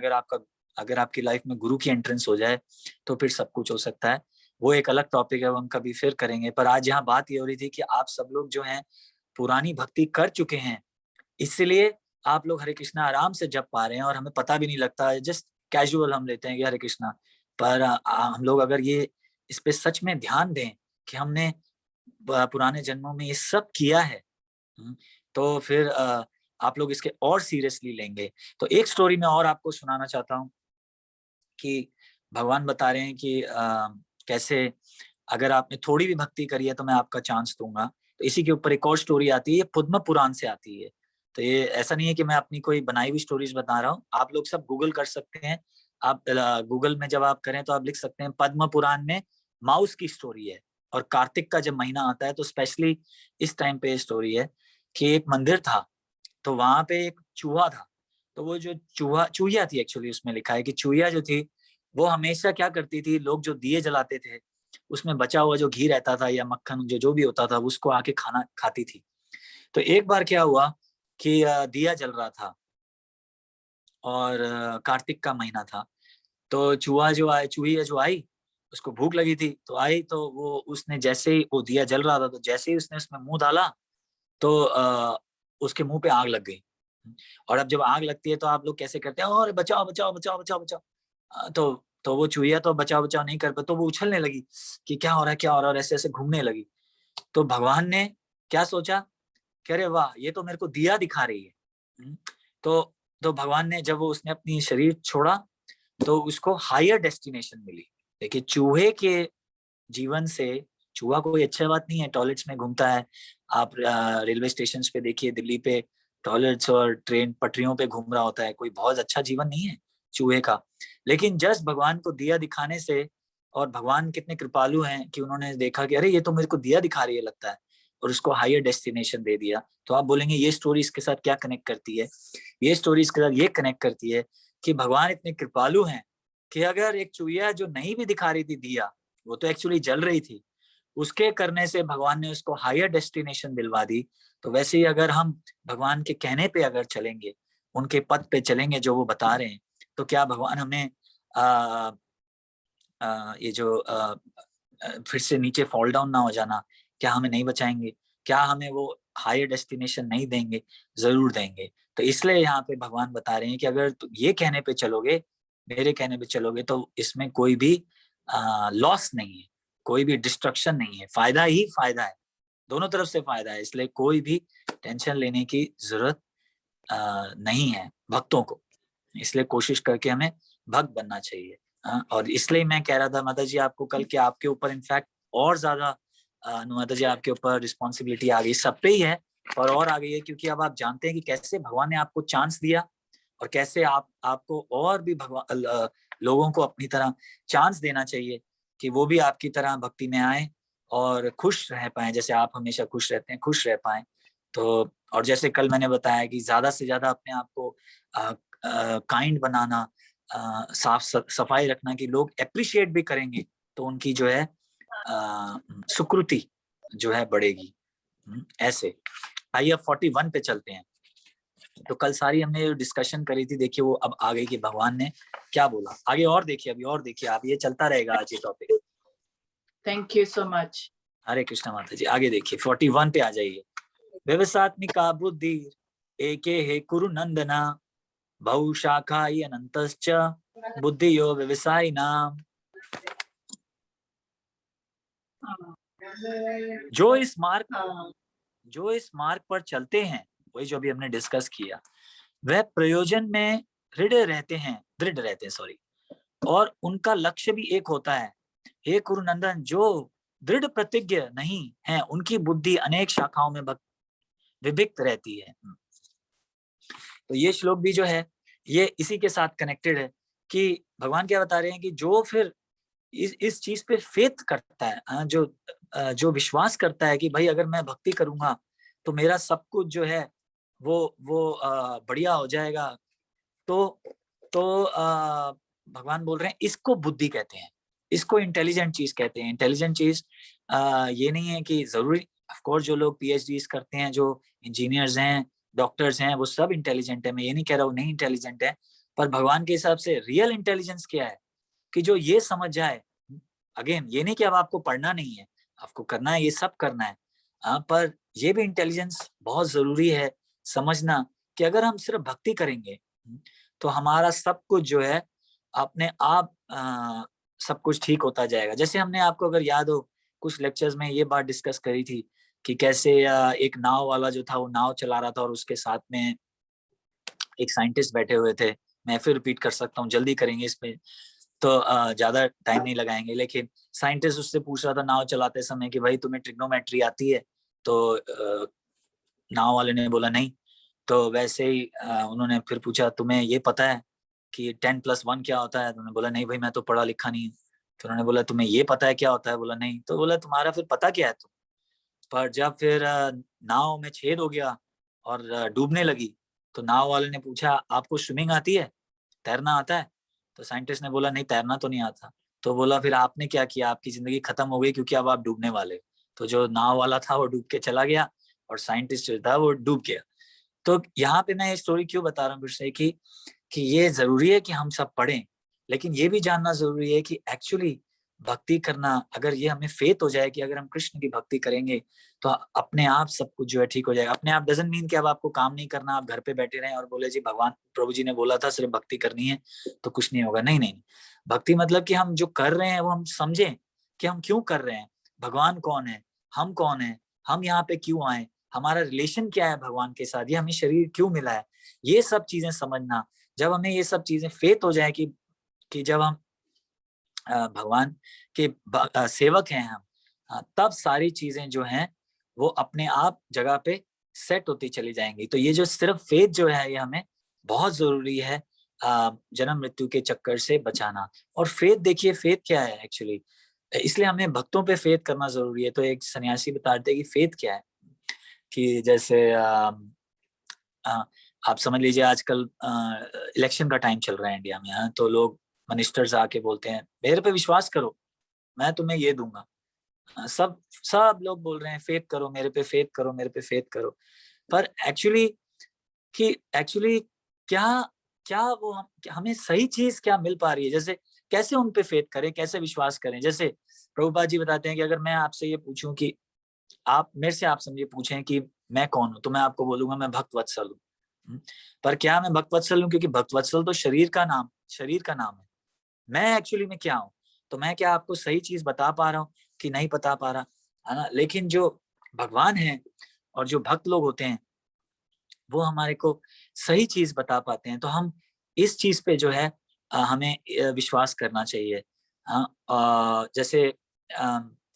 अगर आपकी लाइफ में गुरु की एंट्रेंस हो जाए तो फिर सब कुछ हो सकता है। वो एक अलग टॉपिक है, वो हम कभी फिर करेंगे। पर आज यहाँ बात ये हो रही थी कि आप सब लोग जो हैं पुरानी भक्ति कर चुके हैं, इसलिए आप लोग हरे कृष्णा आराम से जप पा रहे हैं और हमें पता भी नहीं लगता, जस्ट कैजुअल हम लेते हैं कि हरे कृष्णा। पर हम लोग अगर ये इस पे सच में ध्यान दें कि हमने पुराने जन्मों में ये सब किया है, तो फिर आप लोग इसके और सीरियसली लेंगे। तो एक स्टोरी मैं और आपको सुनाना चाहता हूँ कि भगवान बता रहे हैं कि कैसे अगर आपने थोड़ी भी भक्ति करी है तो मैं आपका चांस दूंगा। तो इसी के ऊपर एक और स्टोरी आती है, पद्म पुराण से आती है। तो ये ऐसा नहीं है कि मैं अपनी कोई बनाई हुई स्टोरीज बता रहा हूँ, आप लोग सब गूगल कर सकते हैं। आप गूगल में जब आप करें तो आप लिख सकते हैं पद्म पुराण में माउस की स्टोरी है। और कार्तिक का जब महीना आता है तो स्पेशली इस टाइम पे स्टोरी है कि एक मंदिर था, तो वहां पे एक चूहा था। तो वो जो चूहिया थी, एक्चुअली उसमें लिखा है कि चूहिया जो थी वो हमेशा क्या करती थी, लोग जो दिए जलाते थे उसमें बचा हुआ जो घी रहता था या मक्खन जो भी होता था उसको आके खाना खाती थी। तो एक बार क्या हुआ कि दिया जल रहा था और कार्तिक का महीना था। तो चूहिया जो आई, उसको भूख लगी थी, तो आई तो वो उसने जैसे ही वो दिया जल रहा था, तो जैसे ही उसने उसमें मुंह डाला तो उसके मुंह पे आग लग गई। और अब जब आग लगती है तो आप लोग कैसे करते हैं, और बचाओ बचाओ बचाओ बचाओ बचाओ। तो तो वो चूहिया तो बचाव बचाव नहीं कर पाई, तो वो उछलने लगी कि क्या हो रहा है क्या हो रहा है, और ऐसे ऐसे घूमने लगी। तो भगवान ने क्या सोचा कि अरे वाह, ये तो मेरे को दिया दिखा रही है। तो भगवान ने जब वो उसने अपनी शरीर छोड़ा तो उसको हायर डेस्टिनेशन मिली। देखिए चूहे के जीवन से, चूहा कोई अच्छी बात नहीं है, टॉयलेट्स में घूमता है। आप रेलवे स्टेशन पे देखिए, दिल्ली पे टॉयलेट्स और ट्रेन पटरियों पे घूम रहा होता है, कोई बहुत अच्छा जीवन नहीं है चूहे का। लेकिन जस्ट भगवान को दिया दिखाने से, और भगवान कितने कृपालु हैं कि उन्होंने देखा कि अरे ये तो मेरे को दिया दिखा रही है लगता है, और उसको हायर डेस्टिनेशन दे दिया। तो आप बोलेंगे ये स्टोरी इसके साथ क्या कनेक्ट करती है? ये स्टोरी इसके साथ ये कनेक्ट करती है कि भगवान इतने कृपालु हैं कि अगर एक चूहिया जो नहीं भी दिखा रही थी दिया, वो तो एक्चुअली जल रही थी, उसके करने से भगवान ने उसको हायर डेस्टिनेशन दिलवा दी। तो वैसे ही अगर हम भगवान के कहने पे अगर चलेंगे, उनके पथ पे चलेंगे जो वो बता रहे हैं, तो क्या भगवान हमें ये जो फिर से नीचे फॉल डाउन ना हो जाना, क्या हमें नहीं बचाएंगे? क्या हमें वो हायर डेस्टिनेशन नहीं देंगे? जरूर देंगे। तो इसलिए यहाँ पे भगवान बता रहे हैं कि अगर तुम ये कहने पे चलोगे, मेरे कहने पे चलोगे, तो इसमें कोई भी लॉस नहीं है, कोई भी डिस्ट्रक्शन नहीं है, फायदा ही फायदा है, दोनों तरफ से फायदा है। इसलिए कोई भी टेंशन लेने की जरूरत नहीं है भक्तों को। इसलिए कोशिश करके हमें भक्त बनना चाहिए। और इसलिए मैं कह रहा था माता जी आपको कल कि आपके ऊपर इनफैक्ट और ज्यादा माता जी आपके ऊपर रिस्पॉन्सिबिलिटी आ गई, सब पे ही है और आ गई है, क्योंकि अब आप जानते हैं कि कैसे भगवान ने आपको चांस दिया और कैसे आपको और भी भगवान लोगों को अपनी तरह चांस देना चाहिए कि वो भी आपकी तरह भक्ति में आए और खुश रह पाए, जैसे आप हमेशा खुश रहते हैं, खुश रह पाए। तो और जैसे कल मैंने बताया कि ज्यादा से ज्यादा अपने आप को काइंड बनाना, साफ सफाई रखना कि लोग अप्रिशिएट भी करेंगे, तो उनकी जो है सुकृति जो है बढ़ेगी। ऐसे आइए 41 पे चलते हैं। तो कल सारी हमने जो डिस्कशन करी थी, देखिए वो अब आ गई कि भगवान ने क्या बोला। आगे और देखिए, अभी और देखिए आप, ये चलता रहेगा आज ये topic. Thank you so much. Hare Krishna माता जी, आगे देखिए 41 पे आ जाइए। व्यवसात्मिका बुद्धि एके हे कुरु नंदना बहु शाखा अनंतश्च बुद्धियो व्यवसायी नाम। जो इस मार्ग पर चलते हैं, वही जो अभी हमने डिस्कस किया, वह प्रयोजन में दृढ़ रहते हैं और उनका लक्ष्य भी एक होता है। हे कुरुनंदन, जो दृढ़ प्रतिज्ञ नहीं है, उनकी बुद्धि अनेक शाखाओं में विभक्त रहती है। तो ये श्लोक भी जो है ये इसी के साथ कनेक्टेड है कि भगवान क्या बता रहे हैं कि जो फिर इस चीज पे फेथ करता है, जो विश्वास करता है कि भाई अगर मैं भक्ति करूंगा तो मेरा सब कुछ जो है वो बढ़िया हो जाएगा, तो भगवान बोल रहे हैं इसको बुद्धि कहते हैं, इसको इंटेलिजेंट चीज कहते हैं। इंटेलिजेंट चीज ये नहीं है कि जरूरी, ऑफ कोर्स जो लोग पीएचडीज करते हैं, जो इंजीनियर्स हैं, डॉक्टर्स हैं, वो सब इंटेलिजेंट है, मैं ये नहीं कह रहा वो नहीं इंटेलिजेंट है, पर भगवान के हिसाब से रियल इंटेलिजेंस क्या है कि जो ये समझ जाए, अगेन ये नहीं कि अब आपको पढ़ना नहीं है, आपको करना है, ये सब करना है, पर ये भी इंटेलिजेंस बहुत जरूरी है समझना कि अगर हम सिर्फ भक्ति करेंगे तो हमारा सब कुछ जो है अपने आप सब कुछ ठीक होता जाएगा। जैसे हमने आपको अगर याद हो कुछ लेक्चर्स में ये बात डिस्कस करी थी कि कैसे एक नाव वाला जो था वो नाव चला रहा था और उसके साथ में एक साइंटिस्ट बैठे हुए थे। मैं फिर रिपीट कर सकता हूँ, जल्दी करेंगे इस पे तो ज्यादा टाइम नहीं लगाएंगे। लेकिन साइंटिस्ट उससे पूछ रहा था नाव चलाते समय कि भाई तुम्हें ट्रिग्नोमेट्री आती है? तो नाव वाले ने बोला नहीं। तो वैसे ही उन्होंने फिर पूछा तुम्हें ये पता है कि 10+1 क्या होता है? तो उन्होंने बोला नहीं भाई मैं तो पढ़ा लिखा नहीं हूँ। तो उन्होंने बोला तुम्हें ये पता है क्या होता है? बोला नहीं। तो बोला तुम्हारा फिर पता क्या है तुम? पर जब फिर नाव में छेद हो गया और डूबने लगी तो नाव वाले ने पूछा आपको स्विमिंग आती है, तैरना आता है? तो साइंटिस्ट ने बोला नहीं तैरना तो नहीं आता। तो बोला फिर आपने क्या किया? आपकी जिंदगी खत्म हो गई क्योंकि अब आप डूबने वाले। तो जो नाव वाला था वो डूब के चला गया और साइंटिस्ट जो था वो डूब गया। तो यहाँ पे मैं ये स्टोरी क्यों बता रहा हूँ फिर से कि ये जरूरी है कि हम सब पढ़ें, लेकिन ये भी जानना जरूरी है कि एक्चुअली भक्ति करना, अगर ये हमें फेथ हो जाए कि अगर हम कृष्ण की भक्ति करेंगे तो अपने आप सब कुछ जो है ठीक हो जाएगा। अपने आप डजंट मीन कि अब आपको काम नहीं करना, आप घर पे बैठे रहें और बोले जी भगवान प्रभु जी ने बोला था सिर्फ भक्ति करनी है तो कुछ नहीं होगा। नहीं नहीं, भक्ति मतलब कि हम जो कर रहे हैं वो हम समझें कि हम क्यों कर रहे हैं, भगवान कौन है, हम कौन है, हम यहाँ पे क्यों आए, हमारा रिलेशन क्या है भगवान के साथ, ये हमें शरीर क्यों मिला है, ये सब चीजें समझना। जब हमें ये सब चीजें फेथ हो जाए कि जब हम भगवान के सेवक हैं हम, तब सारी चीजें जो हैं वो अपने आप जगह पे सेट होती चली जाएंगी। तो ये जो सिर्फ फेथ जो है ये हमें बहुत जरूरी है जन्म मृत्यु के चक्कर से बचाना। और फेथ देखिए, फेथ क्या है एक्चुअली, इसलिए हमें भक्तों पे फेथ करना जरूरी है। तो एक सन्यासी बताते हैं कि फेथ क्या है, कि जैसे आप समझ लीजिए आजकल इलेक्शन का टाइम चल रहा है इंडिया में, तो लोग मिनिस्टर्स आके बोलते हैं मेरे पे विश्वास करो मैं तुम्हें ये दूंगा। सब लोग बोल रहे हैं फेथ करो मेरे पे, फेथ करो मेरे पे, फेथ करो। पर एक्चुअली क्या क्या वो हमें सही चीज क्या मिल पा रही है, जैसे कैसे उन पे फेथ करें, कैसे विश्वास करें। जैसे प्रभुपाद जी बताते हैं कि अगर मैं आपसे ये पूछूं कि आप मेरे से आप समझिए पूछें कि मैं कौन हूं, तो मैं आपको बोलूंगा मैं भक्त वत्सल हूँ। पर क्या मैं भक्त वत्सल हूँ? क्योंकि भक्त वत्सल तो शरीर का नाम है। मैं एक्चुअली में क्या हूँ? तो मैं क्या आपको सही चीज बता पा रहा हूँ कि नहीं बता पा रहा, है ना? लेकिन जो भगवान है और जो भक्त लोग होते हैं वो हमारे को सही चीज बता पाते हैं। तो हम इस चीज पे जो है हमें विश्वास करना चाहिए।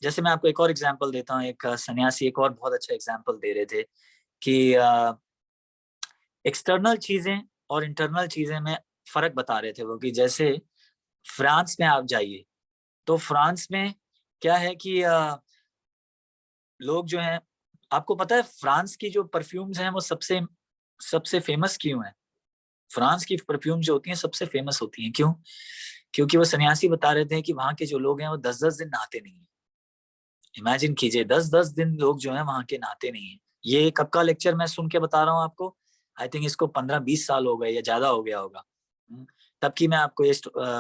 जैसे मैं आपको एक और एग्जांपल देता हूँ। एक सन्यासी एक और बहुत अच्छा एग्जांपल दे रहे थे कि एक्सटर्नल चीजें और इंटरनल चीजें में फर्क बता रहे थे वो, कि जैसे फ्रांस में आप जाइए तो फ्रांस में क्या है कि लोग जो हैं, आपको पता है फ्रांस की जो परफ्यूम्स हैं वो सबसे फेमस क्यों है? फ्रांस की परफ्यूम जो होती हैं सबसे फेमस होती हैं, क्यों? क्योंकि वो सन्यासी बता रहे थे कि वहां के जो लोग हैं वो 10-10 दिन नहाते नहीं है। इमेजिन कीजिए 10-10 दिन लोग जो है वहां के नहाते नहीं है। ये कब का लेक्चर मैं सुन के बता रहा हूँ आपको, आई थिंक इसको 15-20 साल हो गए या ज्यादा हो गया होगा, तब की मैं आपको ये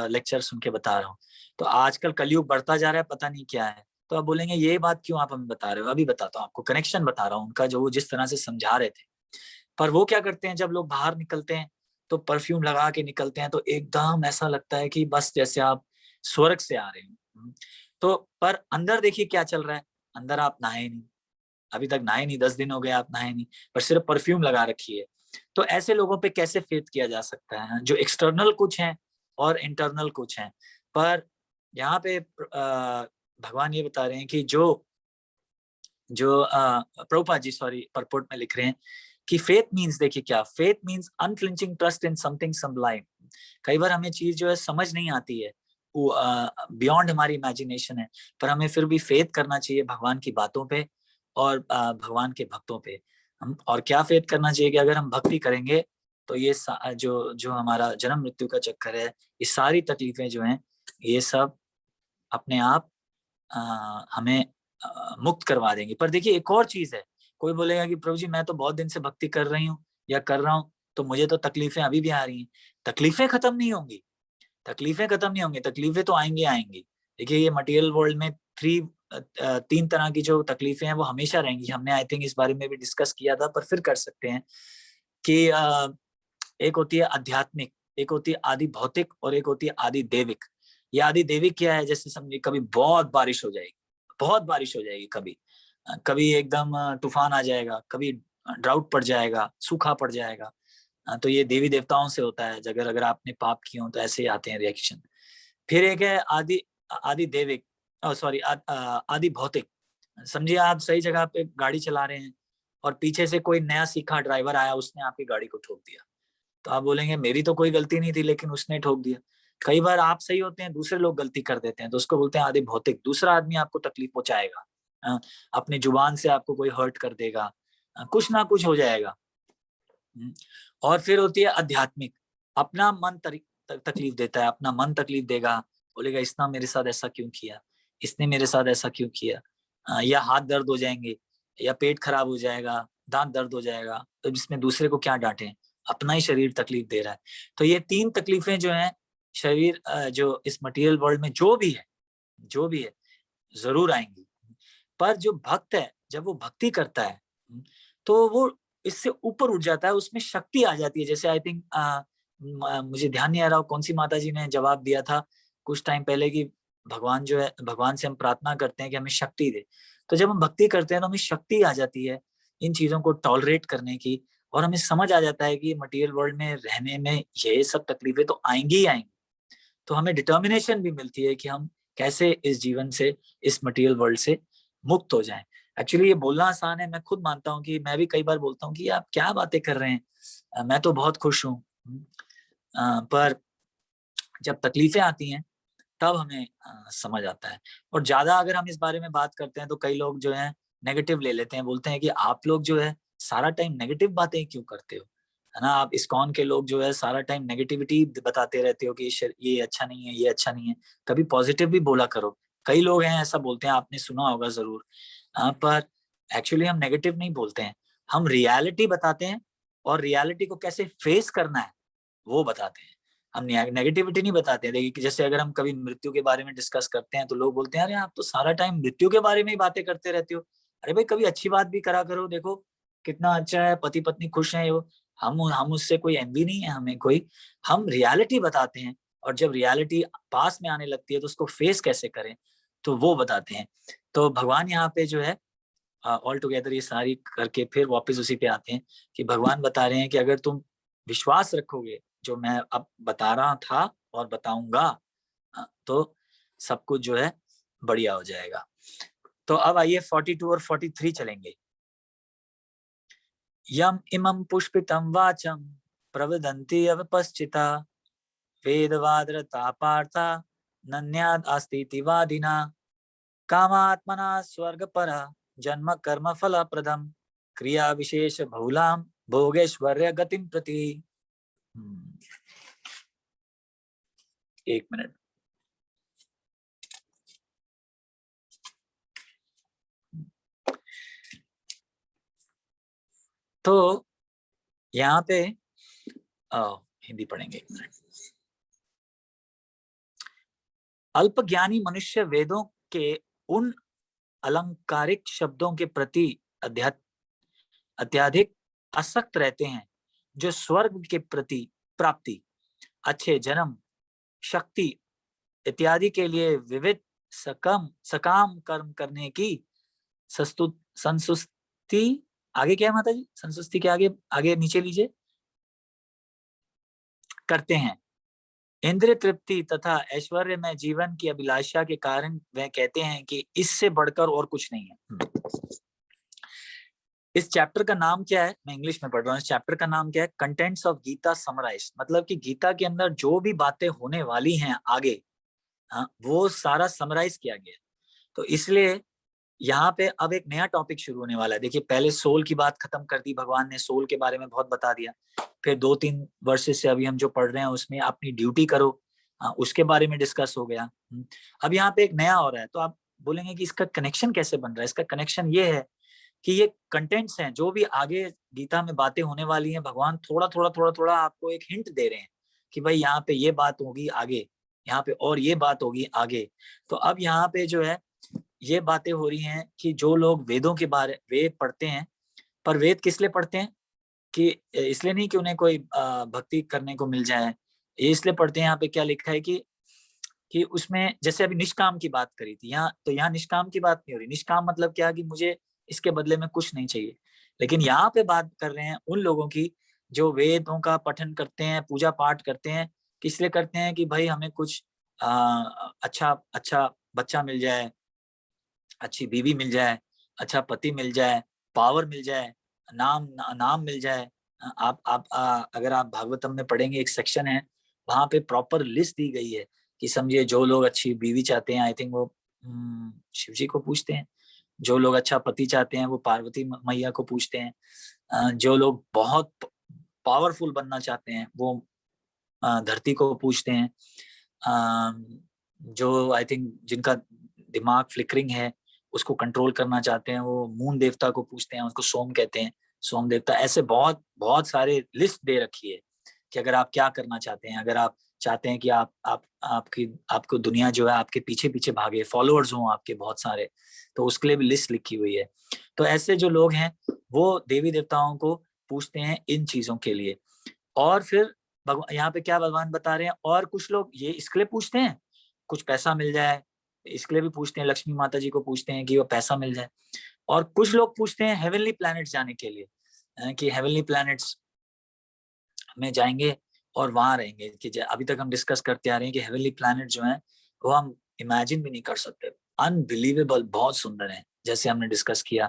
लेक्चर सुन के बता रहा हूँ। तो आजकल कलयुग बढ़ता जा रहा है, पता नहीं क्या है। तो आप बोलेंगे ये बात क्यों आप हमें बता रहे हो? अभी बताता हूँ आपको, कनेक्शन बता रहा हूँ उनका जो वो जिस तरह से समझा रहे थे। पर वो क्या करते हैं, जब लोग बाहर निकलते हैं तो परफ्यूम लगा के निकलते हैं तो एकदम ऐसा लगता है कि बस जैसे आप स्वर्ग से आ रहे हो। तो पर अंदर देखिए क्या चल रहा है, अंदर आप नहाए नहीं, अभी तक नहाए नहीं, 10 दिन हो गए आप नहाए नहीं, पर सिर्फ परफ्यूम लगा रखी है। तो ऐसे लोगों पे कैसे फेथ किया जा सकता है जो एक्सटर्नल कुछ है और इंटरनल कुछ है? पर यहाँ पे भगवान ये बता रहे हैं कि जो प्रभुपाद जी परपोर्ट में लिख रहे हैं कि फेथ मीन्स, देखिए क्या faith means unflinching trust in something Sublime. कई बार हमें चीज जो है समझ नहीं आती है, वो बियॉन्ड हमारी इमेजिनेशन है, पर हमें फिर भी फेथ करना चाहिए भगवान की बातों पे और भगवान के भक्तों पे। हम और क्या फेथ करना चाहिए कि अगर हम भक्ति करेंगे तो ये जो जो हमारा जन्म मृत्यु का चक्कर है, ये सारी तकलीफें जो हैं ये सब अपने आप हमें मुक्त करवा देंगी। पर देखिए एक और चीज है, कोई बोलेगा कि प्रभु जी मैं तो बहुत दिन से भक्ति कर रही हूँ या कर रहा हूँ तो मुझे तो तकलीफें अभी भी आ रही हैं। तकलीफें खत्म नहीं होंगी, तकलीफें खत्म नहीं होंगी, तकलीफें तो आएंगी। देखिए ये मटेरियल वर्ल्ड में तीन तरह की जो तकलीफें हैं वो हमेशा रहेंगी। हमने आई थिंक इस बारे में भी डिस्कस किया था, पर फिर कर सकते हैं कि एक होती है आध्यात्मिक, एक होती है आदि भौतिक और एक होती है आदि देविक। ये आदि देविक क्या है? जैसे समझिए कभी बहुत बारिश हो जाएगी, कभी एकदम तूफान आ जाएगा, कभी ड्राउट पड़ जाएगा, सूखा पड़ जाएगा। तो ये देवी देवताओं से होता है, अगर आपने पाप किए हो तो ऐसे ही आते हैं रिएक्शन। फिर एक है आदि आदि देविक, सॉरी आदि भौतिक। समझिए आप सही जगह पे गाड़ी चला रहे हैं और पीछे से कोई नया सीखा ड्राइवर आया, उसने आपकी गाड़ी को ठोक दिया। तो आप बोलेंगे मेरी तो कोई गलती नहीं थी लेकिन उसने ठोक दिया। कई बार आप सही होते हैं, दूसरे लोग गलती कर देते हैं, तो उसको बोलते हैं आदि भौतिक। दूसरा आदमी आपको तकलीफ पहुंचाएगा, अपनी जुबान से आपको कोई हर्ट कर देगा, कुछ ना कुछ हो जाएगा। और फिर होती है आध्यात्मिक, अपना मन तकलीफ देता है, अपना मन तकलीफ देगा, बोलेगा इसने मेरे साथ ऐसा क्यों किया, इसने मेरे साथ ऐसा क्यों किया, या हाथ दर्द हो जाएंगे, या पेट खराब हो जाएगा, दांत दर्द हो जाएगा। तो जिसमें दूसरे को क्या डांटे, अपना ही शरीर तकलीफ दे रहा है। तो ये तीन तकलीफें जो हैं शरीर जो इस मटेरियल वर्ल्ड में जो भी है, जो भी है जरूर आएंगी। पर जो भक्त है जब वो भक्ति करता है तो वो इससे ऊपर उठ जाता है, उसमें शक्ति आ जाती है। जैसे आई थिंक मुझे ध्यान नहीं आ रहा कौन सी माता जी ने जवाब दिया था कुछ टाइम पहले कि भगवान जो है, भगवान से हम प्रार्थना करते हैं कि हमें शक्ति दे। तो जब हम भक्ति करते हैं तो हमें शक्ति आ जाती है इन चीजों को टॉलरेट करने की, और हमें समझ आ जाता है कि मटेरियल वर्ल्ड में रहने में ये सब तकलीफें तो आएंगी ही आएंगी। तो हमें डिटर्मिनेशन भी मिलती है कि हम कैसे इस जीवन से, इस मटेरियल वर्ल्ड से मुक्त हो जाएं। एक्चुअली ये बोलना आसान है, मैं खुद मानता हूँ कि मैं भी कई बार बोलता हूँ कि आप क्या बातें कर रहे हैं, मैं तो बहुत खुश हूँ। पर जब तकलीफें आती हैं तब हमें समझ आता है। और ज्यादा अगर हम इस बारे में बात करते हैं तो कई लोग जो है नेगेटिव ले लेते हैं, बोलते हैं कि आप लोग जो है सारा टाइम नेगेटिव बातें क्यों करते हो, है ना। आप इस्कॉन के लोग जो है सारा टाइम नेगेटिविटी बताते रहते हो कि ये अच्छा नहीं है, ये अच्छा नहीं है, कभी पॉजिटिव भी बोला करो। कई लोग हैं ऐसा बोलते हैं, आपने सुना होगा जरूर। पर एक्चुअली हम नेगेटिव नहीं बोलते हैं, हम रियलिटी बताते हैं, और रियलिटी को कैसे फेस करना है वो बताते हैं। हम नेगेटिविटी नहीं बताते हैं। देखिए जैसे अगर हम कभी मृत्यु के बारे में डिस्कस करते हैं तो लोग बोलते हैं अरे आप तो सारा टाइम मृत्यु के बारे में ही बातें करते रहते हो। अरे भाई कभी अच्छी बात भी करा करो, देखो कितना अच्छा है, पति पत्नी खुश हैं, वो हम उससे कोई एनवी नहीं है हमें कोई। हम रियलिटी बताते हैं, और जब रियलिटी पास में आने लगती है तो उसको फेस कैसे करें तो वो बताते हैं। तो भगवान यहाँ पे जो है ऑल टुगेदर ये सारी करके फिर वापस उसी पे आते हैं कि भगवान बता रहे हैं कि अगर तुम विश्वास रखोगे जो मैं अब बता रहा था और बताऊंगा तो सब कुछ जो है बढ़िया हो जाएगा। तो अब आइए 42 और 43 चलेंगे। यम इमं पुष्पितं वाचम प्रवदन्ति अवपश्चिता वेदवादरता पार्था नन्याद अस्तीति वादिना कामात्मना स्वर्गपरा जन्म कर्म फलप्रदम क्रिया विशेष बहुलाम भोगेश्वर्य गतिम प्रति। एक मिनट। तो यहाँ पे हिंदी पढ़ेंगे, एक मिनट। अल्पज्ञानी मनुष्य वेदों के उन अलंकारिक शब्दों के प्रति अत्यधिक आसक्त रहते हैं जो स्वर्ग के प्रति प्राप्ति, अच्छे जन्म, शक्ति इत्यादि के लिए विविध सकाम कर्म करने की संसुस्ति, आगे क्या है माता जी, संसुस्ति के आगे आगे नीचे लीजिए, करते हैं। इंद्रिय तृप्ति तथा ऐश्वर्य में जीवन की अभिलाषा के कारण वह कहते हैं कि इससे बढ़कर और कुछ नहीं है। इस चैप्टर का नाम क्या है, मैं इंग्लिश में पढ़ रहा हूँ। इस चैप्टर का नाम क्या है, कंटेंट्स ऑफ गीता समराइज, मतलब कि गीता के अंदर जो भी बातें होने वाली हैं आगे, वो सारा समराइज किया गया। तो इसलिए यहाँ पे अब एक नया टॉपिक शुरू होने वाला है। देखिए पहले सोल की बात खत्म कर दी भगवान ने, सोल के बारे में बहुत बता दिया। फिर 2-3 वर्सेस से अभी हम जो पढ़ रहे हैं उसमें अपनी ड्यूटी करो, उसके बारे में डिस्कस हो गया। अब यहाँ पे एक नया हो रहा है। तो आप बोलेंगे कि इसका कनेक्शन कैसे बन रहा है। इसका कनेक्शन ये है कि ये कंटेंट्स हैं जो भी आगे गीता में बातें होने वाली हैं, भगवान थोड़ा थोड़ा आपको एक हिंट दे रहे हैं कि भाई यहाँ पे ये बात होगी आगे, यहाँ पे और ये बात होगी आगे। तो अब यहाँ पे जो है ये बातें हो रही हैं कि जो लोग वेदों के बारे वेद पढ़ते हैं, पर वेद किस लिए पढ़ते हैं कि इसलिए नहीं कि उन्हें कोई भक्ति करने को मिल जाए, ये इसलिए पढ़ते हैं। यहाँ पे क्या लिखा है कि उसमें जैसे अभी निष्काम की बात करी थी यहाँ, तो यहाँ निष्काम की बात नहीं हो रही। निष्काम मतलब क्या कि मुझे इसके बदले में कुछ नहीं चाहिए। लेकिन यहाँ पे बात कर रहे हैं उन लोगों की जो वेदों का पठन करते हैं, पूजा पाठ करते हैं, किस लिए करते हैं कि भाई हमें कुछ अच्छा बच्चा मिल जाए, अच्छी बीवी मिल जाए, अच्छा पति मिल जाए, पावर मिल जाए, नाम मिल जाए। आप अगर आप भागवतम में पढ़ेंगे एक सेक्शन है, वहां पे प्रॉपर लिस्ट दी गई है कि समझिए जो लोग अच्छी बीवी चाहते हैं, आई थिंक वो शिव जी को पूछते हैं। जो लोग अच्छा पति चाहते हैं वो पार्वती मैया को पूछते हैं। जो लोग बहुत पावरफुल बनना चाहते हैं वो धरती को पूछते हैं। जो आई थिंक जिनका दिमाग फ्लिकरिंग है उसको कंट्रोल करना चाहते हैं वो मून देवता को पूछते हैं, उसको सोम कहते हैं, सोम देवता। ऐसे बहुत बहुत सारे लिस्ट दे रखी है कि अगर आप क्या करना चाहते हैं, अगर आप चाहते हैं कि आपको दुनिया जो है आपके पीछे पीछे भागे, फॉलोअर्स हों आपके बहुत सारे, तो उसके लिए भी लिस्ट लिखी हुई है। तो ऐसे जो लोग हैं वो देवी देवताओं को पूछते हैं इन चीजों के लिए। और फिर यहाँ पे क्या भगवान बता रहे हैं, और कुछ लोग ये इसके लिए पूछते हैं कुछ पैसा मिल जाए, इसके लिए भी पूछते हैं, लक्ष्मी माता जी को पूछते हैं कि वो पैसा मिल जाए। और कुछ लोग पूछते हैं हेवनली प्लैनेट्स जाने के लिए, कि हेवनली प्लैनेट्स में जाएंगे और वहां रहेंगे। कि अभी तक हम डिस्कस करते आ रहे हैं कि हेवनली प्लैनेट जो है वो हम इमेजिन भी नहीं कर सकते, अनबिलीवेबल, बहुत सुंदर है। जैसे हमने डिस्कस किया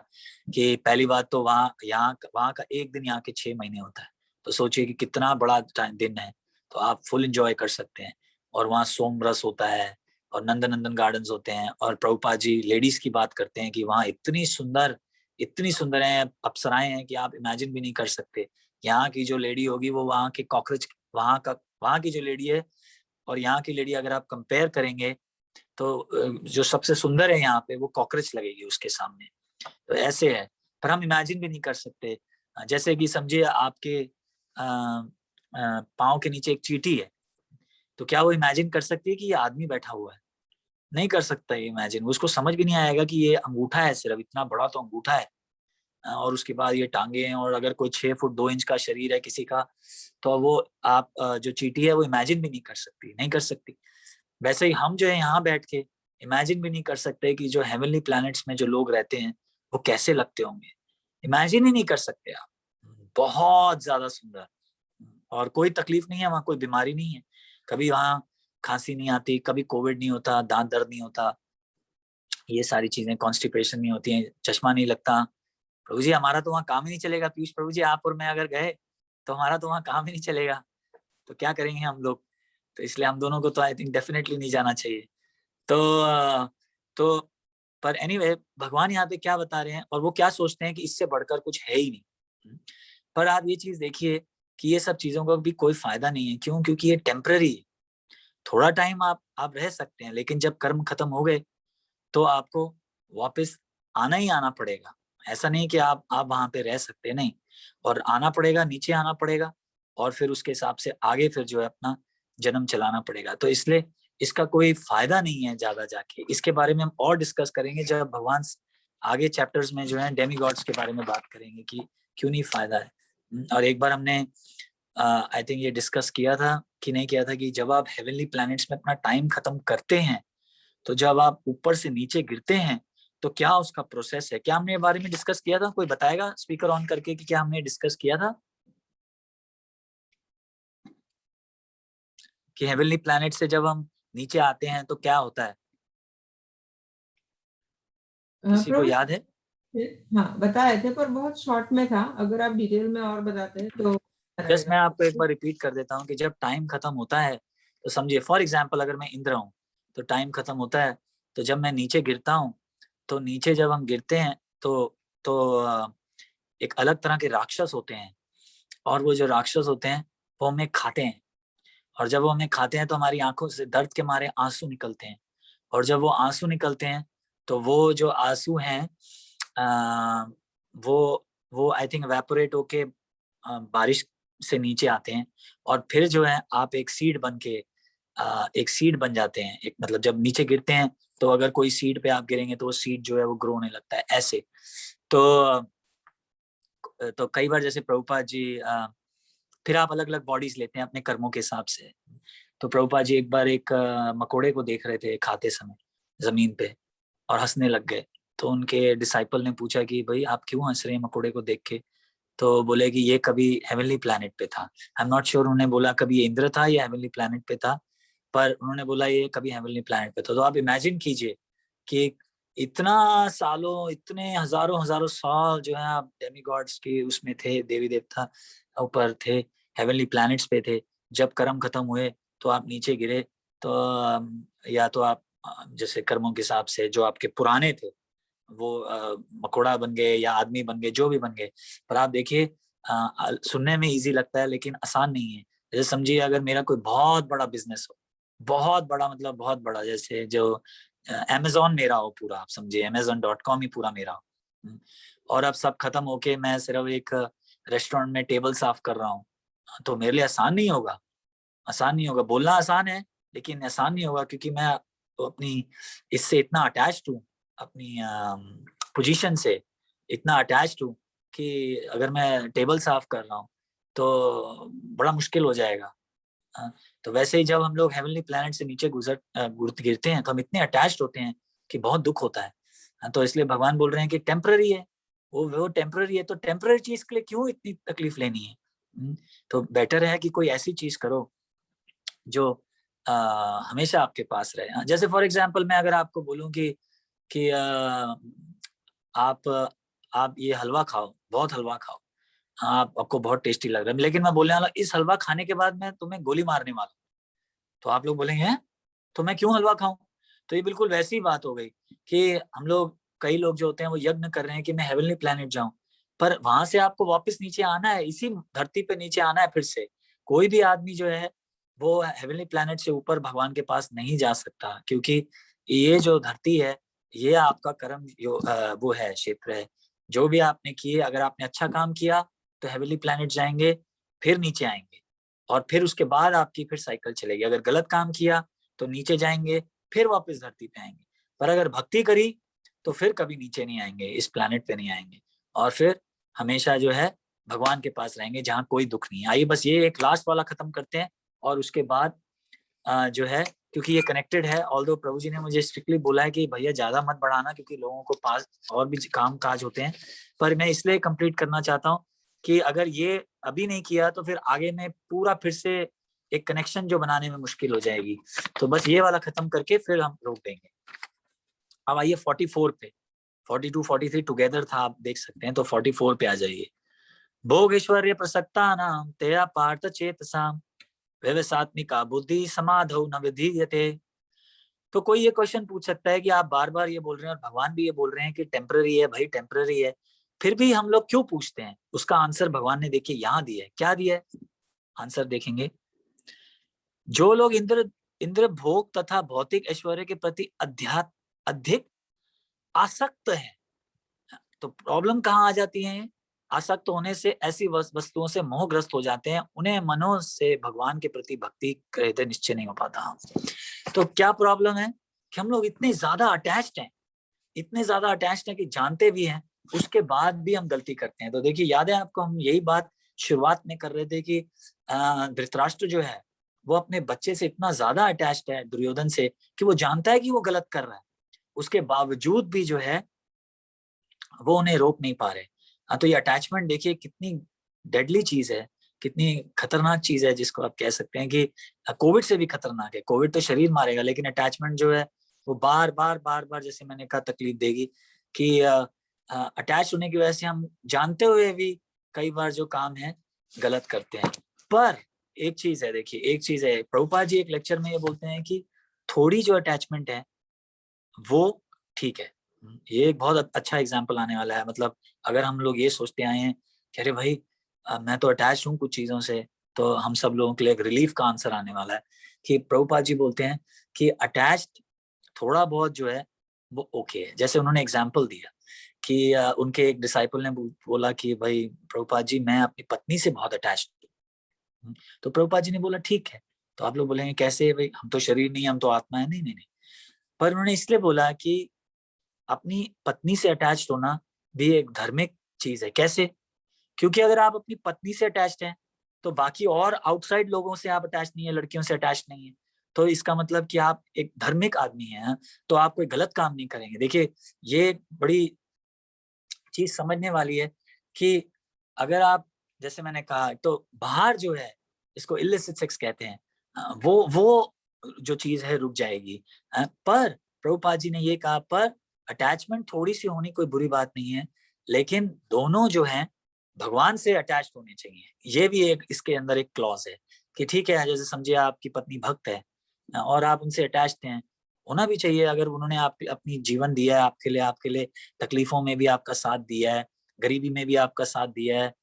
कि पहली बात तो वहाँ का एक दिन यहाँ के 6 महीने होता है, तो सोचिए कि कितना बड़ा दिन है। तो आप फुल एंजॉय कर सकते हैं। और वहाँ सोमरस होता है और नंदन गार्डन्स होते हैं। और प्रभुपाद जी लेडीज की बात करते हैं कि वहाँ इतनी सुंदर है, अप्सराएं हैं कि आप इमेजिन भी नहीं कर सकते। यहाँ की जो लेडी होगी वो वहाँ के कॉकरोच, वहाँ की जो लेडी है और यहाँ की लेडी अगर आप कंपेयर करेंगे तो जो सबसे सुंदर है यहाँ पे वो कॉकरोच लगेगी उसके सामने। तो ऐसे है, पर हम इमेजिन भी नहीं कर सकते। जैसे कि समझिए आपके पाँव के नीचे एक चींटी है, तो क्या वो इमेजिन कर सकती है कि ये आदमी बैठा हुआ है? नहीं कर सकता ये इमेजिन। उसको समझ भी नहीं आएगा कि ये अंगूठा है, सिर्फ इतना बड़ा तो अंगूठा है, और उसके बाद ये टांगे हैं। और अगर कोई 6 फुट 2 इंच का शरीर है किसी का, तो वो आप जो चींटी है वो इमेजिन भी नहीं कर सकती। वैसे ही हम जो है यहाँ बैठ के इमेजिन भी नहीं कर सकते कि जो हेवनली प्लैनेट्स में जो लोग रहते हैं वो कैसे लगते होंगे। इमेजिन ही नहीं कर सकते आप। बहुत ज्यादा सुंदर, और कोई तकलीफ नहीं है वहाँ, कोई बीमारी नहीं है, कभी वहाँ खांसी नहीं आती, कभी कोविड नहीं होता, दांत दर्द नहीं होता, ये सारी चीजें, कॉन्स्टिपेशन नहीं होती है, चश्मा नहीं लगता। प्रभु जी हमारा तो वहाँ काम ही नहीं चलेगा। पीयूष प्रभु जी आप और मैं अगर गए तो हमारा तो वहाँ काम ही नहीं चलेगा, तो क्या करेंगे हम लोग? तो इसलिए हम दोनों को तो आई थिंक डेफिनेटली नहीं जाना चाहिए। तो पर एनीवे भगवान यहाँ पे क्या बता रहे हैं, और वो क्या सोचते हैं कि इससे बढ़कर कुछ है ही नहीं। पर आप ये चीज देखिए कि ये सब चीजों का भी कोई फायदा नहीं है। क्यों? क्योंकि ये टेम्पररी है। थोड़ा टाइम आप रह सकते हैं, लेकिन जब कर्म खत्म हो गए तो आपको वापस आना ही आना पड़ेगा। ऐसा नहीं कि आप वहां पे रह सकते, नहीं। और आना पड़ेगा, नीचे आना पड़ेगा, और फिर उसके हिसाब से आगे फिर जो है अपना जन्म चलाना पड़ेगा। तो इसलिए इसका कोई फायदा नहीं है ज्यादा जाके। इसके बारे में हम और डिस्कस करेंगे जब भगवान आगे चैप्टर्स में जो है डेमी गॉड्स के बारे में बात करेंगे कि क्यों नहीं फायदा है। और एक बार हमने आई थिंक ये डिस्कस किया था कि नहीं किया था, कि जब आप हेवनली प्लैनेट्स में अपना टाइम खत्म करते हैं, तो जब आप ऊपर से नीचे गिरते हैं तो क्या उसका प्रोसेस है। क्या हमने ये बारे में डिस्कस किया था? कोई बताएगा स्पीकर ऑन करके कि क्या हमने डिस्कस किया था कि हेवनली प्लैनेट से जब हम नीचे आते हैं तो क्या होता है? किसी को याद है? हाँ बताए थे, पर बहुत शॉर्ट में था। अगर आप डिटेल में और बताते हैं तो जस्ट मैं आपको एक बार रिपीट कर देता हूँ कि जब टाइम खत्म होता है तो समझिए, फॉर एग्जाम्पल अगर मैं इंद्र हूँ तो टाइम खत्म होता है, तो जब मैं नीचे गिरता हूँ, तो नीचे जब हम गिरते हैं तो एक अलग तरह के राक्षस होते हैं। और वो जो राक्षस होते हैं वो हमें खाते हैं। और जब वो हमें खाते हैं तो हमारी आंखों से दर्द के मारे आंसू निकलते हैं। और जब वो आंसू निकलते हैं तो वो जो आंसू हैं वो आई थिंक वेपोरेट होके बारिश से नीचे आते हैं। और फिर जो है आप एक सीड बन जाते हैं। एक मतलब जब नीचे गिरते हैं तो अगर कोई सीड पे आप गिरेंगे तो वो सीड जो है वो ग्रो होने लगता है, ऐसे। तो कई बार जैसे प्रभुपाद जी फिर आप अलग अलग बॉडीज लेते हैं अपने कर्मों के हिसाब से। तो प्रभुपाद जी एक बार एक मकोड़े को देख रहे थे खाते समय जमीन पे, और हंसने लग गए। तो उनके डिसाइपल ने पूछा कि भाई आप क्यों हंस रहे हैं मकोड़े को देख के? तो बोले कि ये कभी हेवनली प्लैनेट पे था। आई एम नॉट श्योर उन्होंने बोला कभी ये इंद्र था या हेवनली प्लैनेट पे था, पर उन्होंने बोला ये कभी हेवनली प्लैनेट पे था। तो आप इमेजिन कीजिए कि इतना सालों, इतने हजारों हजारों साल जो है आप डेमी गॉड्स के उसमें थे, देवी देवता ऊपर थे, हेवनली प्लैनेट्स पे थे। जब कर्म खत्म हुए तो आप नीचे गिरे, तो या तो आप जैसे कर्मों के हिसाब से जो आपके पुराने थे वो मकोड़ा बन गए या आदमी बन गए, जो भी बन गए। पर आप देखिए सुनने में इजी लगता है लेकिन आसान नहीं है। जैसे समझिए अगर मेरा कोई बहुत बड़ा बिजनेस हो, बहुत बड़ा मतलब बहुत बड़ा, जैसे जो अमेजोन मेरा हो पूरा, आप समझिए amazon.com ही पूरा मेरा हो। और अब सब खत्म होके मैं सिर्फ एक रेस्टोरेंट में टेबल साफ कर रहा हूँ, तो मेरे लिए आसान नहीं होगा, बोलना आसान है लेकिन आसान नहीं होगा, क्योंकि मैं अपनी इससे इतना अटैच्ड हूँ, अपनी पोजीशन से इतना अटैच्ड हूँ कि अगर मैं टेबल साफ कर रहा हूँ तो बड़ा मुश्किल हो जाएगा। तो वैसे ही जब हम लोग हेवनली प्लैनेट से नीचे गिरते हैं तो हम इतने अटैच्ड होते हैं कि बहुत दुख होता है। तो इसलिए भगवान बोल रहे हैं कि टेम्पररी है, वो टेम्पररी है, तो टेम्पररी चीज के लिए क्यों इतनी तकलीफ लेनी है। तो बेटर है कि कोई ऐसी चीज करो जो हमेशा आपके पास रहे। जैसे फॉर एग्जाम्पल मैं अगर आपको बोलूं कि आप ये हलवा खाओ, बहुत हलवा खाओ, आपको बहुत टेस्टी लग रहा है, लेकिन मैं बोलने वाला इस हलवा खाने के बाद मैं तुम्हें गोली मारने वाला हूं, तो आप लोग बोलेंगे हैं तो मैं क्यों हलवा खाऊं। तो ये बिल्कुल वैसी बात हो गई कि हम लोग, कई लोग जो होते हैं वो यज्ञ कर रहे हैं कि मैं हेवनली प्लैनेट जाऊं, पर वहां से आपको वापस नीचे आना है, इसी धरती पे नीचे आना है फिर से। कोई भी आदमी जो है वो हेवनली प्लैनेट से ऊपर भगवान के पास नहीं जा सकता, क्योंकि ये जो धरती है ये आपका कर्म वो है, क्षेत्र है। जो भी आपने किए, अगर आपने अच्छा काम किया तो हेवनली प्लैनेट जाएंगे, फिर नीचे आएंगे, और फिर उसके बाद आपकी फिर साइकिल चलेगी। अगर गलत काम किया तो नीचे जाएंगे, फिर वापस धरती पे आएंगे, पर अगर भक्ति करी तो फिर कभी नीचे नहीं आएंगे, इस प्लैनेट पे नहीं आएंगे, और फिर हमेशा जो है भगवान के पास रहेंगे जहाँ कोई दुख नहीं है। आइए बस ये एक लास्ट वाला खत्म करते हैं, और उसके बाद जो है, क्योंकि ये कनेक्टेड है, ऑल्दो प्रभु जी ने मुझे स्ट्रिक्टली बोला है कि भैया ज्यादा मत बढ़ाना, क्योंकि लोगों को पास और भी काम काज होते हैं, पर मैं इसलिए कंप्लीट करना चाहता हूँ कि अगर ये अभी नहीं किया तो फिर आगे में पूरा फिर से एक कनेक्शन जो बनाने में मुश्किल हो जाएगी। तो बस ये वाला खत्म करके फिर हम रोक देंगे। अब आइए 44 पे, 42 43 टुगेदर था, आप देख सकते हैं, तो 44 पे आ जाइए। भोग ऐश्वर्य प्रसक्ता नाम तेरा पार्थ चेतसाम व्यवसात्मिका बुद्धि समाधौ न विधीयते। तो कोई ये क्वेश्चन पूछ सकता है कि आप बार बार ये बोल रहे हैं और भगवान भी ये बोल रहे हैं कि टेम्पररी है, भाई टेम्पररी है, फिर भी हम लोग क्यों पूछते हैं। उसका आंसर भगवान ने देखिए यहाँ दिया है। क्या दिया है आंसर देखेंगे। जो लोग इंद्र भोग तथा भौतिक ऐश्वर्य के प्रति अधिक आसक्त है, तो प्रॉब्लम कहाँ आ जाती है। आसक्त होने से ऐसी वस्तुओं से मोहग्रस्त हो जाते हैं, उन्हें मनों से भगवान के प्रति भक्ति हृदय निश्चय नहीं हो पाता। तो क्या प्रॉब्लम है कि हम लोग इतने ज्यादा अटैच्ड हैं कि जानते भी हैं, उसके बाद भी हम गलती करते हैं। तो देखिए याद है आपको, हम यही बात शुरुआत में कर रहे थे कि धृतराष्ट्र जो है वो अपने बच्चे से इतना ज्यादा अटैच्ड है दुर्योधन से कि वो जानता है कि वो गलत कर रहा है, उसके बावजूद भी जो है वो उन्हें रोक नहीं पा रहे। तो ये अटैचमेंट देखिए कितनी डेडली चीज है, कितनी खतरनाक चीज है, जिसको आप कह सकते हैं कि कोविड से भी खतरनाक है। कोविड तो शरीर मारेगा, लेकिन अटैचमेंट जो है वो बार बार जैसे मैंने कहा तकलीफ देगी, कि अटैच होने की वजह से हम जानते हुए भी कई बार जो काम है गलत करते हैं। पर एक चीज है, देखिए एक चीज है, प्रभुपाद जी एक लेक्चर में ये बोलते हैं कि थोड़ी जो अटैचमेंट है वो ठीक है। ये एक बहुत अच्छा एग्जाम्पल आने वाला है। मतलब अगर हम लोग ये सोचते आए हैं कि अरे भाई मैं तो अटैच हूँ कुछ चीजों से, तो हम सब लोगों के लिए एक रिलीफ का आंसर आने वाला है कि प्रभुपाद जी बोलते हैं कि अटैच्ड थोड़ा बहुत जो है वो ओके है। जैसे उन्होंने एग्जाम्पल दिया कि उनके एक डिसाइपल ने बोला कि भाई प्रभुपाद जी मैं अपनी पत्नी से बहुत अटैच्ड हूँ। तो प्रभुपाद जी ने बोला ठीक है। तो आप लोग बोलेंगे कैसे भाई, हम तो शरीर नहीं, हम तो आत्मा है। नहीं, पर उन्होंने इसलिए बोला कि अपनी पत्नी से अटैच्ड होना भी एक धार्मिक चीज है। कैसे? क्योंकि अगर आप अपनी पत्नी से अटैच्ड हैं तो बाकी और आउटसाइड लोगों से आप अटैच नहीं है, लड़कियों से अटैच नहीं है, तो इसका मतलब कि आप एक धार्मिक आदमी हैं, तो आप कोई गलत काम नहीं करेंगे। देखिए ये बड़ी चीज समझने वाली है कि अगर आप, जैसे मैंने कहा, तो बाहर जो है इसको इलिसिट सेक्स कहते हैं, वो जो चीज है रुक जाएगी। पर प्रभुपाद जी ने ये कहा पर अटैचमेंट थोड़ी सी होनी कोई बुरी बात नहीं है, लेकिन दोनों जो हैं भगवान से अटैच होने चाहिए। ये भी एक इसके अंदर एक क्लॉज है कि ठीक है, जैसे समझिए आपकी पत्नी भक्त है और आप उनसे अटैच्ड हैं, होना भी चाहिए। अगर उन्होंने आप अपनी जीवन दिया है आपके लिए तकलीफों में भी आपका साथ दिया है, गरीबी में भी आपका साथ दिया है,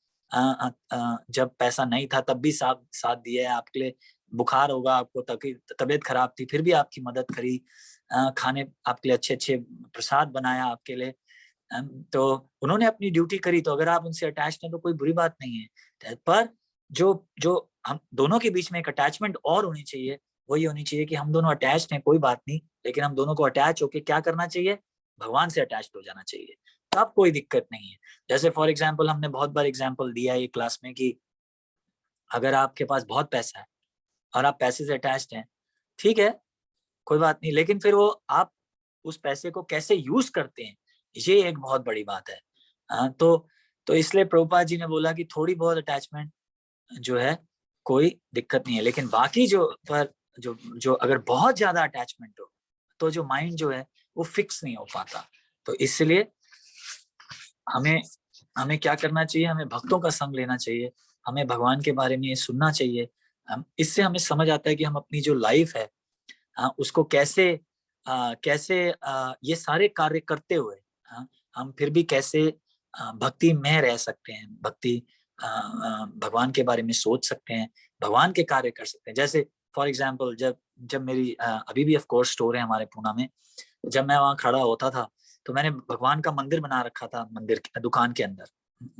जब पैसा नहीं था तब भी साथ दिया है आपके लिए, बुखार होगा आपको, तबीयत खराब थी फिर भी आपकी मदद करी, खाने आपके लिए अच्छे अच्छे प्रसाद बनाया आपके लिए, तो उन्होंने अपनी ड्यूटी करी। तो अगर आप उनसे अटैच्ड हैं तो कोई बुरी बात नहीं है। पर जो जो हम दोनों के बीच में एक अटैचमेंट और होनी चाहिए, वो ये होनी चाहिए कि हम दोनों अटैच्ड हैं, कोई बात नहीं, लेकिन हम दोनों को अटैच होके क्या करना चाहिए, भगवान से अटैच्ड हो जाना चाहिए, तब कोई दिक्कत नहीं है। जैसे फॉर एग्जाम्पल हमने बहुत बार एग्जाम्पल दिया है ये क्लास में कि अगर आपके पास बहुत पैसा है और आप पैसे से अटैच्ड हैं, ठीक है, कोई बात नहीं, लेकिन फिर वो आप उस पैसे को कैसे यूज करते हैं, ये एक बहुत बड़ी बात है। तो इसलिए प्रभुपाद जी ने बोला कि थोड़ी बहुत अटैचमेंट जो है कोई दिक्कत नहीं है, लेकिन बाकी जो अगर बहुत ज्यादा अटैचमेंट हो तो जो माइंड जो है वो फिक्स नहीं हो पाता। तो इसलिए हमें क्या करना चाहिए, हमें भक्तों का संग लेना चाहिए, हमें भगवान के बारे में सुनना चाहिए। इससे हमें समझ आता है कि हम अपनी जो लाइफ है उसको कैसे ये सारे कार्य करते हुए हम फिर भी कैसे भक्ति में रह सकते हैं, भगवान के बारे में सोच सकते हैं, भगवान के कार्य कर सकते हैं। जैसे फॉर एग्जाम्पल जब मेरी अभी भी ऑफ कोर्स स्टोर है हमारे पूना में, जब मैं वहाँ खड़ा होता था तो मैंने भगवान का मंदिर बना रखा था, दुकान के अंदर,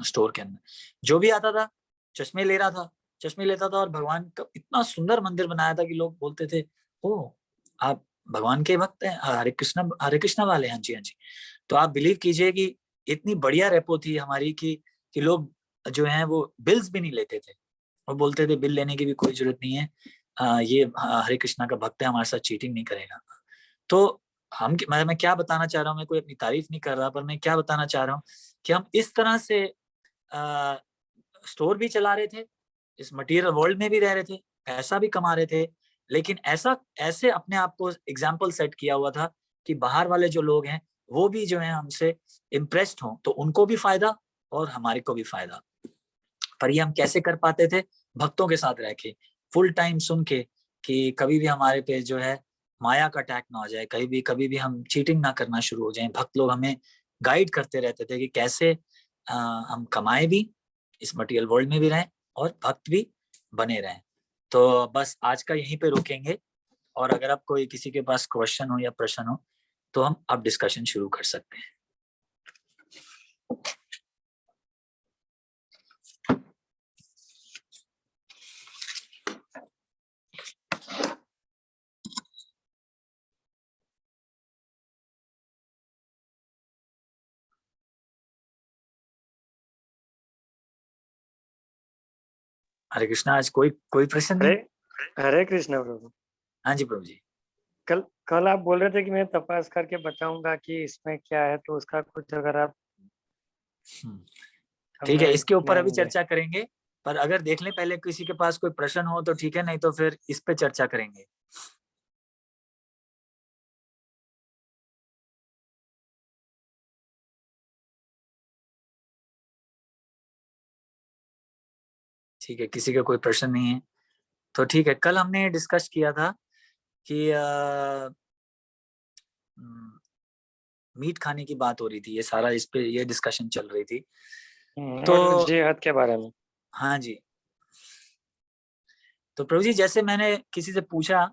स्टोर के अंदर। जो भी आता था चश्मे ले रहा था, चश्मे लेता था, और भगवान का इतना सुंदर मंदिर बनाया था कि लोग बोलते थे, ओ आप भगवान के भक्त हैं, हरे कृष्णा वाले हैं। जी हाँ जी। तो आप बिलीव कीजिए कि इतनी बढ़िया रेपो थी हमारी कि लोग जो हैं वो बिल्स भी नहीं लेते थे, और बोलते थे बिल लेने की भी कोई जरूरत नहीं है, ये हरे कृष्णा का भक्त है, हमारे साथ चीटिंग नहीं करेगा। तो मैं क्या बताना चाह रहा हूँ, मैं कोई अपनी तारीफ नहीं कर रहा, पर मैं क्या बताना चाह रहा हूँ कि हम इस तरह से स्टोर भी चला रहे थे, इस मटेरियल वर्ल्ड में भी रह रहे थे, पैसा भी कमा रहे थे, लेकिन ऐसे अपने आप को एग्जाम्पल सेट किया हुआ था कि बाहर वाले जो लोग हैं वो भी जो है हमसे इम्प्रेस्ड हों, तो उनको भी फायदा और हमारे को भी फायदा। पर ये हम कैसे कर पाते थे, भक्तों के साथ रह के, फुल टाइम सुन के, कि कभी भी हमारे पे जो है माया का अटैक ना हो जाए, कभी भी हम चीटिंग ना करना शुरू हो जाए। भक्त लोग हमें गाइड करते रहते थे कि कैसे हम कमाए भी, इस मटेरियल वर्ल्ड में भी रहें और भक्त भी बने रहें। तो बस आज का यहीं पे रुकेंगे, और अगर आप कोई किसी के पास क्वेश्चन हो या प्रश्न हो तो हम अब डिस्कशन शुरू कर सकते हैं। हरे कृष्णा, आज कोई प्रश्न नहीं? हरे कृष्णा प्रभु। हाँ जी प्रभु जी। कल आप बोल रहे थे कि मैं तपास करके बताऊंगा कि इसमें क्या है, तो उसका कुछ अगर आप ठीक है, इसके ऊपर अभी चर्चा करेंगे, पर अगर देख लें पहले किसी के पास कोई प्रश्न हो तो ठीक है, नहीं तो फिर इस पे चर्चा करेंगे। ठीक है, किसी का कोई प्रश्न नहीं है तो ठीक है। कल हमने डिस्कस किया था कि मीट खाने की बात हो रही थी, ये सारा इस पे ये डिस्कशन चल रही थी। तो जिहाद के बारे में। हाँ जी। तो प्रभु जी, जैसे मैंने किसी से पूछा